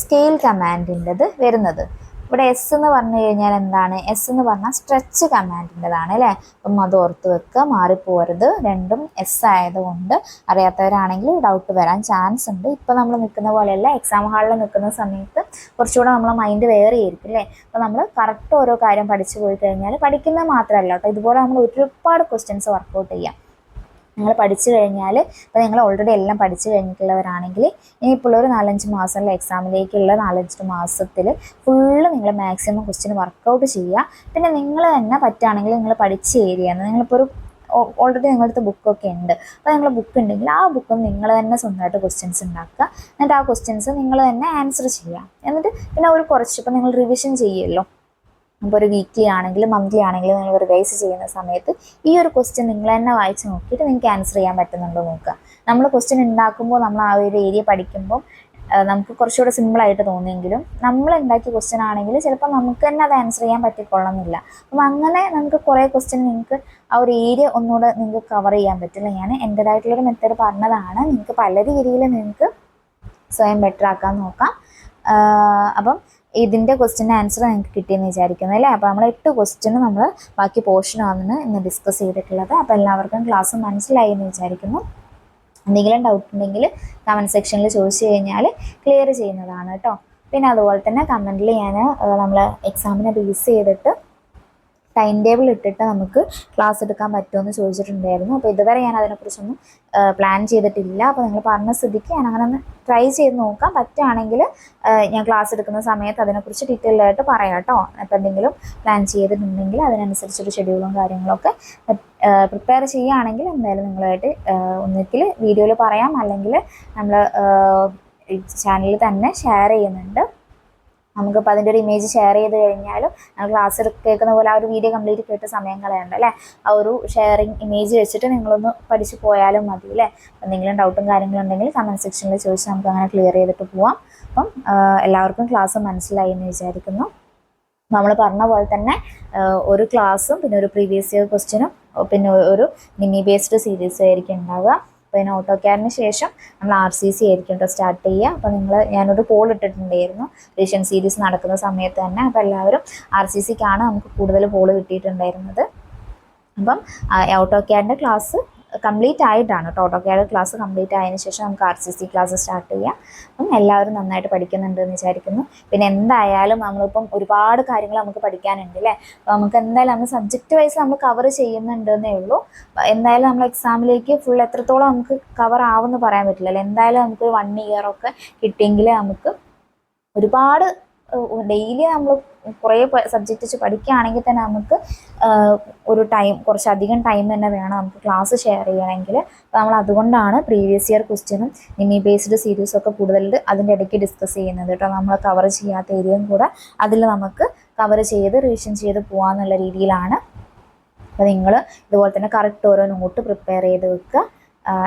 Speaker 1: സ്കെയിൽ കമാൻഡിൻ്റെത് വരുന്നത്. ഇവിടെ എസ് എന്ന് പറഞ്ഞു കഴിഞ്ഞാൽ എന്താണ്? എസ് എന്ന് പറഞ്ഞാൽ സ്ട്രെച്ച് കമാൻഡിൻ്റെതാണ് അല്ലേ? അപ്പം അത് ഓർത്ത് വെക്കുക, മാറിപ്പോരുത്. രണ്ടും എസ് ആയതുകൊണ്ട് അറിയാത്തവരാണെങ്കിൽ ഡൗട്ട് വരാൻ ചാൻസ് ഉണ്ട്. ഇപ്പം നമ്മൾ നിൽക്കുന്ന പോലെയല്ല, എക്സാം ഹാളിൽ നിൽക്കുന്ന സമയത്ത് കുറച്ചുകൂടെ നമ്മളെ മൈൻഡ് വേറെ ആയിരിക്കും അല്ലേ? അപ്പോൾ നമ്മൾ കറക്റ്റ് ഓരോ കാര്യം പഠിച്ചു പോയി കഴിഞ്ഞാൽ പഠിക്കുന്നത് മാത്രമല്ല കേട്ടോ, ഇതുപോലെ നമ്മൾ ഒരുപാട് ക്വസ്റ്റ്യൻസ് വർക്കൗട്ട് ചെയ്യാം. നിങ്ങൾ പഠിച്ചു കഴിഞ്ഞാൽ, ഇപ്പോൾ നിങ്ങൾ ഓൾറെഡി എല്ലാം പഠിച്ചു കഴിഞ്ഞിട്ടുള്ളവരാണെങ്കിൽ ഇനിയിപ്പോൾ ഒരു 4-5 മാസമുള്ള എക്സാമിലേക്കുള്ള 4-5 മാസത്തിൽ ഫുള്ള് നിങ്ങൾ മാക്സിമം ക്വസ്റ്റ്യൻ വർക്കൗട്ട് ചെയ്യുക. പിന്നെ നിങ്ങൾ തന്നെ പറ്റുകയാണെങ്കിൽ നിങ്ങൾ പഠിച്ച ഏരിയയാണ്, നിങ്ങളിപ്പോൾ ഒരു ഓൾറെഡി നിങ്ങളടുത്ത് ബുക്കൊക്കെ ഉണ്ട്, അപ്പോൾ നിങ്ങൾ ബുക്ക് ഉണ്ടെങ്കിൽ ആ ബുക്ക് നിങ്ങൾ തന്നെ സ്വന്തമായിട്ട് ക്വസ്റ്റ്യൻസ് ഉണ്ടാക്കുക. എന്നിട്ട് ആ ക്വസ്റ്റ്യൻസ് നിങ്ങൾ തന്നെ ആൻസർ ചെയ്യുക. എന്നിട്ട് പിന്നെ ഒരു കുറച്ച് ഇപ്പോൾ നിങ്ങൾ റിവിഷൻ ചെയ്യുമല്ലോ, അപ്പോൾ ഒരു വീക്ക്ലി ആണെങ്കിലും മന്ത്ലി ആണെങ്കിലും നിങ്ങൾ റിവൈസ് ചെയ്യുന്ന സമയത്ത് ഈ ഒരു ക്വസ്റ്റ്യൻ നിങ്ങൾ തന്നെ വായിച്ച് നോക്കിയിട്ട് നിങ്ങൾക്ക് ആൻസർ ചെയ്യാൻ പറ്റുന്നുണ്ടോ നോക്കുക. നമ്മൾ ക്വസ്റ്റ്യൻ ഉണ്ടാക്കുമ്പോൾ നമ്മൾ ആ ഒരു ഏരിയ പഠിക്കുമ്പോൾ നമുക്ക് കുറച്ചുകൂടെ സിമ്പിളായിട്ട് തോന്നിയെങ്കിലും നമ്മൾ ഉണ്ടാക്കിയ ക്വസ്റ്റ്യൻ ആണെങ്കിൽ ചിലപ്പോൾ നമുക്ക് തന്നെ അത് ആൻസർ ചെയ്യാൻ പറ്റിക്കൊള്ളുന്നില്ല. അപ്പം അങ്ങനെ നമുക്ക് കുറേ ക്വസ്റ്റ്യൻ നിങ്ങൾക്ക് ആ ഒരു ഏരിയ ഒന്നുകൂടെ നിങ്ങൾക്ക് കവർ ചെയ്യാൻ പറ്റില്ല. ഞാൻ എൻ്റേതായിട്ടുള്ളൊരു മെത്തേഡ് പറഞ്ഞതാണ്, നിങ്ങൾക്ക് പല രീതിയിൽ നിങ്ങൾക്ക് സ്വയം ബെറ്റർ ആക്കാൻ നോക്കാം. അപ്പം ഇതിൻ്റെ ക്വസ്റ്റ്യൻ്റെ ആൻസർ നിങ്ങൾക്ക് കിട്ടിയെന്ന് വിചാരിക്കുന്നു അല്ലേ? അപ്പോൾ നമ്മൾ 8 ക്വസ്റ്റ്യന് നമ്മൾ ബാക്കി പോർഷനാണ് ഇന്ന് ഡിസ്കസ് ചെയ്തിട്ടുള്ളത്. അപ്പോൾ എല്ലാവർക്കും ക്ലാസ് മനസ്സിലായി എന്ന് വിചാരിക്കുന്നു. എന്തെങ്കിലും ഡൗട്ട് ഉണ്ടെങ്കിൽ കമൻറ്റ് സെക്ഷനിൽ ചോദിച്ചു കഴിഞ്ഞാൽ ക്ലിയർ ചെയ്യുന്നതാണ് കേട്ടോ. പിന്നെ അതുപോലെ തന്നെ കമൻറ്റിൽ ഞാൻ നമ്മൾ എക്സാമിനെ ബേസ് ചെയ്തിട്ട് ടൈം ടേബിൾ ഇട്ടിട്ട് നമുക്ക് ക്ലാസ് എടുക്കാൻ പറ്റുമെന്ന് ചോദിച്ചിട്ടുണ്ടായിരുന്നു. അപ്പോൾ ഇതുവരെ ഞാൻ അതിനെക്കുറിച്ചൊന്നും പ്ലാൻ ചെയ്തിട്ടില്ല. അപ്പോൾ നിങ്ങൾ പറഞ്ഞ സ്ഥിതിക്ക് ഞാൻ അങ്ങനെ ഒന്ന് ട്രൈ ചെയ്ത് നോക്കാം. പറ്റുകയാണെങ്കിൽ ഞാൻ ക്ലാസ് എടുക്കുന്ന സമയത്ത് അതിനെക്കുറിച്ച് ഡീറ്റെയിൽഡ് ആയിട്ട് പറയാം കേട്ടോ. അപ്പോൾ എന്തെങ്കിലും പ്ലാൻ ചെയ്തിട്ടുണ്ടെങ്കിൽ അതിനനുസരിച്ചൊരു ഷെഡ്യൂളും കാര്യങ്ങളൊക്കെ പ്രിപ്പയർ ചെയ്യുകയാണെങ്കിൽ എന്തായാലും നിങ്ങളുമായിട്ട് ഒന്നിക്കിൽ വീഡിയോയിൽ പറയാം, അല്ലെങ്കിൽ നമ്മൾ ചാനലിൽ തന്നെ ഷെയർ ചെയ്യുന്നുണ്ട്. നമുക്കിപ്പോൾ അതിൻ്റെ ഒരു ഇമേജ് ഷെയർ ചെയ്ത് കഴിഞ്ഞാലും ക്ലാസ് കേൾക്കുന്ന പോലെ ആ ഒരു വീഡിയോ കംപ്ലീറ്റ് കേട്ട് സമയം കളയണ്ട അല്ലേ? ആ ഒരു ഷെയറിങ് ഇമേജ് വെച്ചിട്ട് നിങ്ങളൊന്ന് പഠിച്ച് പോയാലും മതി അല്ലേ? എന്തെങ്കിലും ഡൗട്ടും കാര്യങ്ങളും ഉണ്ടെങ്കിൽ കമൻറ്റ് സെക്ഷനിൽ ചോദിച്ച് നമുക്ക് അങ്ങനെ ക്ലിയർ ചെയ്തിട്ട് പോവാം. അപ്പം എല്ലാവർക്കും ക്ലാസ് മനസ്സിലായി എന്ന് വിചാരിക്കുന്നു. നമ്മൾ പറഞ്ഞ പോലെ തന്നെ ഒരു ക്ലാസ്സും പിന്നെ ഒരു പ്രീവിയസ് ഇയർ ക്വസ്റ്റ്യനും പിന്നെ ഒരു മിനി ബേസ്ഡ് സീരീസും ആയിരിക്കും ഉണ്ടാവുക. പിന്നെ ഓട്ടോക്യാഡിന് ശേഷം നമ്മൾ RCC ആയിരിക്കും കേട്ടോ സ്റ്റാർട്ട് ചെയ്യുക. അപ്പോൾ ഞാനൊരു പോൾ ഇട്ടിട്ടുണ്ടായിരുന്നു റിവിഷൻ സീരീസ് നടക്കുന്ന സമയത്ത് തന്നെ. അപ്പോൾ എല്ലാവരും RCCക്കാണ് നമുക്ക് കൂടുതൽ പോൾ കിട്ടിയിട്ടുണ്ടായിരുന്നത്. അപ്പം ഓട്ടോക്യാഡിൻ്റെ ക്ലാസ് കംപ്ലീറ്റ് ആയിട്ടാണ് കേട്ടോ. ഓട്ടോക്യാഡ് ക്ലാസ് കംപ്ലീറ്റ് ആയതിനു ശേഷം നമുക്ക് RCC ക്ലാസ് സ്റ്റാർട്ട് ചെയ്യാം. അപ്പം എല്ലാവരും നന്നായിട്ട് പഠിക്കുന്നുണ്ട് എന്ന് വിചാരിക്കുന്നു. പിന്നെ എന്തായാലും നമ്മളിപ്പം ഒരുപാട് കാര്യങ്ങൾ നമുക്ക് പഠിക്കാനുണ്ട് അല്ലേ? അപ്പോൾ നമുക്ക് എന്തായാലും നമ്മൾ സബ്ജക്റ്റ് വൈസ് നമ്മൾ കവർ ചെയ്യുന്നുണ്ടെന്നേ ഉള്ളൂ. എന്തായാലും നമ്മൾ എക്സാമിലേക്ക് ഫുൾ എത്രത്തോളം നമുക്ക് കവർ ആവുമെന്ന് പറയാൻ പറ്റില്ലല്ലോ. എന്തായാലും നമുക്കൊരു 1 ഇയർ ഒക്കെ കിട്ടിയെങ്കിൽ നമുക്ക് ഒരുപാട് ഡെയിലി നമ്മൾ കുറേ സബ്ജക്റ്റ് വെച്ച് പഠിക്കുകയാണെങ്കിൽ തന്നെ നമുക്ക് ഒരു കുറച്ചധികം ടൈം തന്നെ വേണം നമുക്ക് ക്ലാസ് ഷെയർ ചെയ്യണമെങ്കിൽ. അപ്പോൾ നമ്മൾ അതുകൊണ്ടാണ് പ്രീവിയസ് ഇയർ ക്വസ്റ്റ്യനും മിനി ബേസ്ഡ് സീരീസൊക്കെ കൂടുതൽ അതിൻ്റെ ഇടയ്ക്ക് ഡിസ്കസ് ചെയ്യുന്നത് കേട്ടോ. നമ്മൾ കവർ ചെയ്യാത്ത ഏരിയയും കൂടെ അതിൽ നമുക്ക് കവർ ചെയ്ത് റിവിഷൻ ചെയ്ത് പോകാമെന്നുള്ള രീതിയിലാണ്. അപ്പോൾ നിങ്ങൾ ഇതുപോലെ തന്നെ കറക്റ്റ് ഓരോ നോട്ട് പ്രിപ്പയർ ചെയ്ത് വെക്കുക.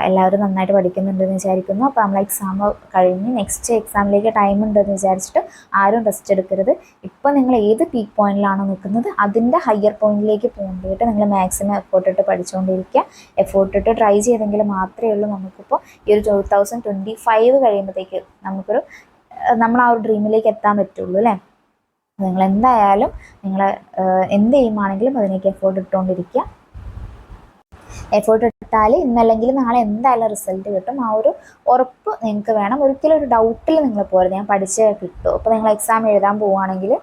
Speaker 1: എല്ലാവരും നന്നായിട്ട് പഠിക്കുന്നുണ്ടെന്ന് വിചാരിക്കുന്നു. അപ്പോൾ നമ്മൾ എക്സാം കഴിഞ്ഞ് നെക്സ്റ്റ് എക്സാമിലേക്ക് ടൈം ഉണ്ടെന്ന് വിചാരിച്ചിട്ട് ആരും റെസ്റ്റ് എടുക്കരുത്. ഇപ്പോൾ നിങ്ങൾ ഏത് പീക്ക് പോയിന്റിലാണോ നിൽക്കുന്നത് അതിൻ്റെ ഹയർ പോയിന്റിലേക്ക് പോകേണ്ടിയിട്ട് നിങ്ങൾ മാക്സിമം എഫേർട്ട് ഇട്ട് പഠിച്ചുകൊണ്ടിരിക്കുക. എഫേർട്ട് ഇട്ട് ട്രൈ ചെയ്തെങ്കിൽ മാത്രമേ ഉള്ളൂ നമുക്കിപ്പോൾ ഈ ഒരു 2025 കഴിയുമ്പോഴത്തേക്ക് നമ്മൾ ആ ഒരു ഡ്രീമിലേക്ക് എത്താൻ പറ്റുള്ളൂ അല്ലേ? നിങ്ങൾ എന്തായാലും എന്ത് എയിമാണെങ്കിലും അതിലേക്ക് എഫേർട്ട് ഇട്ടുകൊണ്ടിരിക്കുക. എഫേർട്ട് ഇട്ടാൽ ഇന്നല്ലെങ്കിൽ നാളെ എന്തായാലും റിസൾട്ട് കിട്ടും. ആ ഒരു ഉറപ്പ് നിങ്ങൾക്ക് വേണം. ഒരിക്കലും ഒരു ഡൗട്ടിൽ നിങ്ങൾ പോരുത് ഞാൻ പഠിച്ചേ കിട്ടുമോ. അപ്പോൾ നിങ്ങൾ എക്സാം എഴുതാൻ പോവുകയാണെങ്കിൽ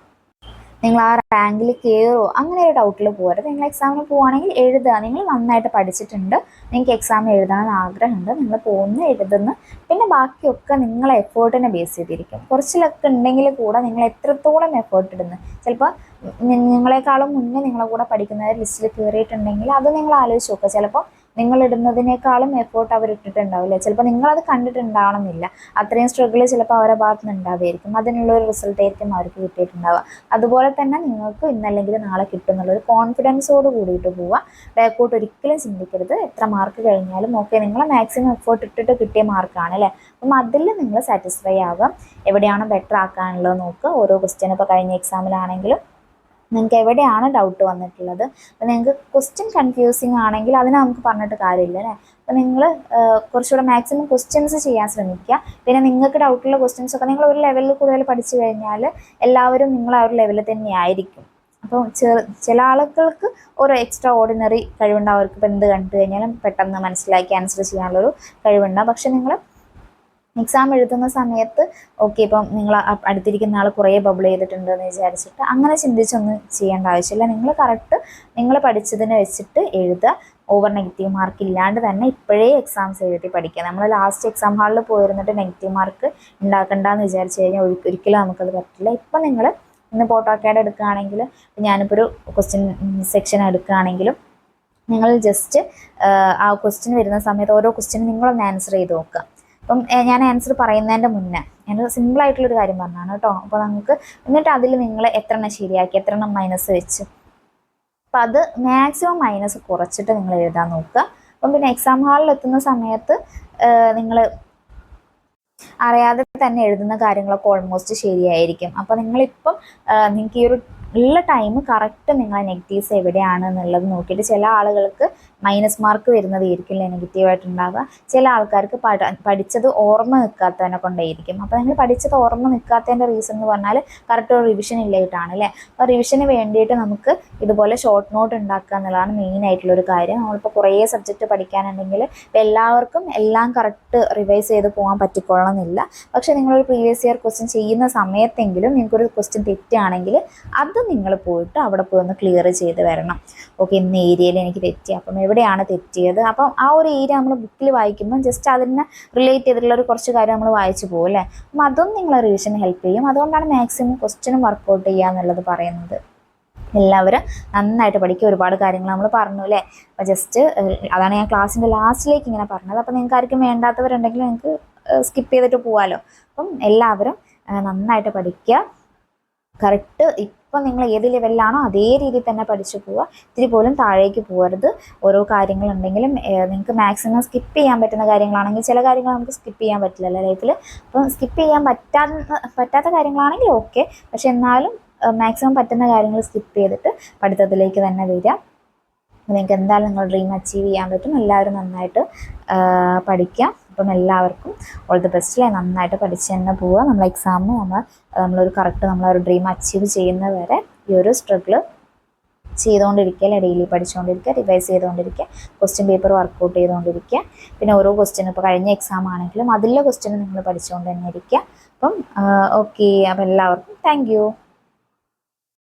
Speaker 1: നിങ്ങൾ ആ റാങ്കിൽ കയറുമോ അങ്ങനെ ഒരു ഡൗട്ടിൽ പോരുത്. നിങ്ങൾ എക്സാമിന് പോവുകയാണെങ്കിൽ എഴുതുക. നിങ്ങൾ നന്നായിട്ട് പഠിച്ചിട്ടുണ്ട്, നിങ്ങൾക്ക് എക്സാം എഴുതാൻ ആഗ്രഹമുണ്ട്, നിങ്ങൾ പോകുന്നു എഴുതുന്നു. പിന്നെ ബാക്കിയൊക്കെ നിങ്ങളെ എഫേർട്ടിനെ ബേസ് ചെയ്തിരിക്കും. കുറച്ചിലൊക്കെ ഉണ്ടെങ്കിൽ കൂടെ നിങ്ങൾ എത്രത്തോളം എഫേർട്ട് ഇടുന്നു. ചിലപ്പോൾ നിങ്ങളെക്കാളും മുന്നേ നിങ്ങളെ കൂടെ പഠിക്കുന്നവർ ലിസ്റ്റിൽ കയറിയിട്ടുണ്ടെങ്കിൽ അത് നിങ്ങൾ ആലോചിച്ച് നോക്കുക. ചിലപ്പോൾ നിങ്ങളിടുന്നതിനേക്കാളും എഫേർട്ട് അവർ ഇട്ടിട്ടുണ്ടാവില്ല. ചിലപ്പോൾ നിങ്ങളത് കണ്ടിട്ടുണ്ടാവണമെന്നില്ല. അത്രയും സ്ട്രഗിൾ ചിലപ്പോൾ അവരുടെ ഭാഗത്ത് നിന്ന് ഉണ്ടാവുമായിരിക്കും. അതിനുള്ളൊരു റിസൾട്ട് ആയിരിക്കും അവർക്ക് കിട്ടിയിട്ടുണ്ടാവുക. അതുപോലെ തന്നെ നിങ്ങൾക്ക് ഇന്നല്ലെങ്കിൽ നാളെ കിട്ടുന്നുള്ളൊരു കോൺഫിഡൻസോട് കൂടിയിട്ട് പോവുക. ബാക്കോട്ട് ഒരിക്കലും ചിന്തിക്കരുത്. എത്ര മാർക്ക് കഴിഞ്ഞാലും ഓക്കെ, നിങ്ങൾ മാക്സിമം എഫേർട്ട് ഇട്ടിട്ട് കിട്ടിയ മാർക്കാണ് അല്ലേ? അപ്പം അതിൽ നിങ്ങൾ സാറ്റിസ്ഫൈ ആവുക. എവിടെയാണോ ബെറ്റർ ആക്കാനുള്ളത് നോക്കുക. ഓരോ ക്വസ്റ്റ്യൻ ഇപ്പോൾ കഴിഞ്ഞ എക്സാമിലാണെങ്കിലും നിങ്ങൾക്ക് എവിടെയാണ് ഡൗട്ട് വന്നിട്ടുള്ളത്. അപ്പോൾ നിങ്ങൾക്ക് ക്വസ്റ്റ്യൻ കൺഫ്യൂസിങ് ആണെങ്കിൽ അതിനെ നമുക്ക് പറഞ്ഞിട്ട് കാര്യമില്ല അല്ലേ. അപ്പോൾ നിങ്ങൾ കുറച്ചുകൂടെ മാക്സിമം ക്വസ്റ്റ്യൻസ് ചെയ്യാൻ ശ്രമിക്കുക. പിന്നെ നിങ്ങൾക്ക് ഡൗട്ടുള്ള ക്വസ്റ്റ്യൻസ് ഒക്കെ നിങ്ങൾ ഒരു ലെവലിൽ കൂടുതൽ പഠിച്ചു കഴിഞ്ഞാൽ എല്ലാവരും നിങ്ങൾ ആ ഒരു ലെവലിൽ തന്നെ ആയിരിക്കും. അപ്പോൾ ചില ആളുകൾക്ക് ഒരു എക്സ്ട്രാ ഓർഡിനറി കഴിവുണ്ടാവും. അവർക്ക് ഇപ്പോൾ എന്ത് കണ്ടു കഴിഞ്ഞാലും പെട്ടെന്ന് മനസ്സിലാക്കി ആൻസർ ചെയ്യാനുള്ളൊരു കഴിവുണ്ടാവും. പക്ഷെ നിങ്ങൾ എക്സാം എഴുതുന്ന സമയത്ത് ഓക്കെ ഇപ്പം നിങ്ങൾ അടുത്തിരിക്കുന്ന ആൾ കുറേ ബബിൾ ചെയ്തിട്ടുണ്ടെന്ന് വിചാരിച്ചിട്ട് അങ്ങനെ ചിന്തിച്ചൊന്നും ചെയ്യേണ്ട ആവശ്യമില്ല. നിങ്ങൾ കറക്റ്റ് നിങ്ങൾ പഠിച്ചതിനെ വെച്ചിട്ട് എഴുതുക. ഓവർ നെഗറ്റീവ് മാർക്ക് ഇല്ലാണ്ട് തന്നെ ഇപ്പോഴേ എക്സാംസ് എഴുതി പഠിക്കുക. നമ്മൾ ലാസ്റ്റ് എക്സാം ഹാളിൽ പോയിരുന്നിട്ട് നെഗറ്റീവ് മാർക്ക് ഉണ്ടാക്കണ്ടെന്ന് വിചാരിച്ചു കഴിഞ്ഞാൽ ഒരിക്കലും നമുക്കത് പറ്റില്ല. ഇപ്പം നിങ്ങൾ ഇന്ന് ഓട്ടോകാഡ് എടുക്കുകയാണെങ്കിൽ ഞാനിപ്പോൾ ഒരു ക്വസ്റ്റ്യൻ സെക്ഷൻ എടുക്കുകയാണെങ്കിലും നിങ്ങൾ ജസ്റ്റ് ആ ക്വസ്റ്റ്യൻ വരുന്ന സമയത്ത് ഓരോ ക്വസ്റ്റ്യനും നിങ്ങളൊന്ന് ആൻസർ ചെയ്ത് നോക്കുക. അപ്പം ഞാൻ ആൻസർ പറയുന്നതിൻ്റെ മുന്നേ ഞാൻ സിമ്പിളായിട്ടുള്ളൊരു കാര്യം പറഞ്ഞതാണ് കേട്ടോ. അപ്പോൾ നമുക്ക് എന്നിട്ട് അതിൽ നിങ്ങൾ എത്ര എണ്ണം ശരിയാക്കി എത്ര എണ്ണം മൈനസ് വെച്ച് അപ്പം അത് മാക്സിമം മൈനസ് കുറച്ചിട്ട് നിങ്ങൾ എഴുതാൻ നോക്കുക. അപ്പം പിന്നെ എക്സാം ഹാളിൽ എത്തുന്ന സമയത്ത് നിങ്ങൾ അറിയാതെ തന്നെ എഴുതുന്ന കാര്യങ്ങളൊക്കെ ഓൾമോസ്റ്റ് ശരിയായിരിക്കും. അപ്പോൾ നിങ്ങളിപ്പം നിങ്ങൾക്ക് ഈ ഒരു ഉള്ള ടൈം കറക്റ്റ് നിങ്ങളെ നെഗറ്റീവ്സ് എവിടെയാണ് എന്നുള്ളത് നോക്കിയിട്ട് ചില ആളുകൾക്ക് മൈനസ് മാർക്ക് വരുന്നതായിരിക്കില്ല നെഗറ്റീവായിട്ടുണ്ടാവുക. ചില ആൾക്കാർക്ക് പഠിച്ചത് ഓർമ്മ നിൽക്കാത്തതിനെ കൊണ്ടായിരിക്കും. അപ്പോൾ നിങ്ങൾ പഠിച്ചത് ഓർമ്മ നിൽക്കാത്തതിൻ്റെ റീസൺ എന്ന് പറഞ്ഞാൽ കറക്റ്റ് ഒരു റിവിഷൻ ഇല്ലായിട്ടാണ് അല്ലേ. അപ്പോൾ റിവിഷന് വേണ്ടിയിട്ട് നമുക്ക് ഇതുപോലെ ഷോർട്ട് നോട്ട് ഉണ്ടാക്കുക എന്നുള്ളതാണ് മെയിൻ ആയിട്ടുള്ളൊരു കാര്യം. നമ്മളിപ്പോൾ കുറേ സബ്ജക്റ്റ് പഠിക്കാനുണ്ടെങ്കിൽ എല്ലാവർക്കും എല്ലാം കറക്റ്റ് റിവൈസ് ചെയ്ത് പോകാൻ പറ്റിക്കൊള്ളണമെന്നില്ല. പക്ഷേ നിങ്ങളൊരു പ്രീവിയസ് ഇയർ ക്വസ്റ്റ്യൻ ചെയ്യുന്ന സമയത്തെങ്കിലും നിങ്ങൾക്കൊരു ക്വസ്റ്റ്യൻ തെറ്റുകയാണെങ്കിൽ അത് നിങ്ങൾ പോയിട്ട് അവിടെ പോയി ഒന്ന് ക്ലിയർ ചെയ്ത് വരണം. ഓക്കെ ഇന്ന ഏരിയയിൽ എനിക്ക് തെറ്റി, അപ്പം എവിടെയാണ് തെറ്റിയത്. അപ്പം ആ ഒരു ഏരിയ നമ്മൾ ബുക്കിൽ വായിക്കുമ്പോൾ ജസ്റ്റ് അതിനെ റിലേറ്റ് ചെയ്തിട്ടുള്ള ഒരു കുറച്ച് കാര്യം നമ്മൾ വായിച്ചു പോകും അല്ലേ. അപ്പം അതും നിങ്ങളെ റിവിഷന് ഹെൽപ്പ് ചെയ്യും. അതുകൊണ്ടാണ് മാക്സിമം ക്വസ്റ്റ്യനും വർക്കൗട്ട് ചെയ്യുക എന്നുള്ളത് പറയുന്നത്. എല്ലാവരും നന്നായിട്ട് പഠിക്കുക. ഒരുപാട് കാര്യങ്ങൾ നമ്മൾ പറഞ്ഞു അല്ലേ. അപ്പോൾ ജസ്റ്റ് അതാണ് ഞാൻ ക്ലാസ്സിൻ്റെ ലാസ്റ്റിലേക്ക് ഇങ്ങനെ പറഞ്ഞത്. അപ്പോൾ നിങ്ങൾക്ക് ആർക്കും വേണ്ടാത്തവരുണ്ടെങ്കിൽ നിങ്ങൾക്ക് സ്കിപ്പ് ചെയ്തിട്ട് പോകാമല്ലോ. അപ്പം എല്ലാവരും നന്നായിട്ട് പഠിക്കുക. കറക്റ്റ് ഇപ്പം നിങ്ങൾ ഏത് ലെവലിലാണോ അതേ രീതിയിൽ തന്നെ പഠിച്ചു പോവുക. ഇത്തിരി പോലും താഴേക്ക് പോകരുത്. ഓരോ കാര്യങ്ങളുണ്ടെങ്കിലും നിങ്ങൾക്ക് മാക്സിമം സ്കിപ്പ് ചെയ്യാൻ പറ്റുന്ന കാര്യങ്ങളാണെങ്കിൽ ചില കാര്യങ്ങൾ നമുക്ക് സ്കിപ്പ് ചെയ്യാൻ പറ്റില്ലല്ലോ ലൈഫിൽ. അപ്പം സ്കിപ്പ് ചെയ്യാൻ പറ്റാത്ത കാര്യങ്ങളാണെങ്കിൽ ഓക്കെ. പക്ഷെ എന്നാലും മാക്സിമം പറ്റുന്ന കാര്യങ്ങൾ സ്കിപ്പ് ചെയ്തിട്ട് പഠിത്തത്തിലേക്ക് തന്നെ വരിക. നിങ്ങൾക്ക് എന്തായാലും നിങ്ങൾ ഡ്രീം അച്ചീവ് ചെയ്യാൻ പറ്റും. എല്ലാവരും നന്നായിട്ട് പഠിക്കാം. അപ്പം എല്ലാവർക്കും ഓൾ ദി ബെസ്റ്റ്. നന്നായിട്ട് പഠിച്ച് തന്നെ പോവുക. നമ്മൾ എക്സാം നമ്മളൊരു കറക്റ്റ് നമ്മളൊരു ഡ്രീം അച്ചീവ് ചെയ്യുന്നത് വരെ ഈ ഒരു സ്ട്രഗിൾ ചെയ്തുകൊണ്ടിരിക്കുക. ഡെയിലി പഠിച്ചുകൊണ്ടിരിക്കുക, റിവൈസ് ചെയ്തുകൊണ്ടിരിക്കുക, ക്വസ്റ്റ്യൻ പേപ്പർ വർക്കൗട്ട് ചെയ്തുകൊണ്ടിരിക്കുക. പിന്നെ ഓരോ ക്വസ്റ്റ്യനും ഇപ്പോൾ കഴിഞ്ഞ എക്സാം ആണെങ്കിലും അതിലെ ക്വസ്റ്റ്യൻ നിങ്ങൾ പഠിച്ചുകൊണ്ട് തന്നെ ഇരിക്കുക. അപ്പം ഓക്കെ. അപ്പം എല്ലാവർക്കും താങ്ക് യു.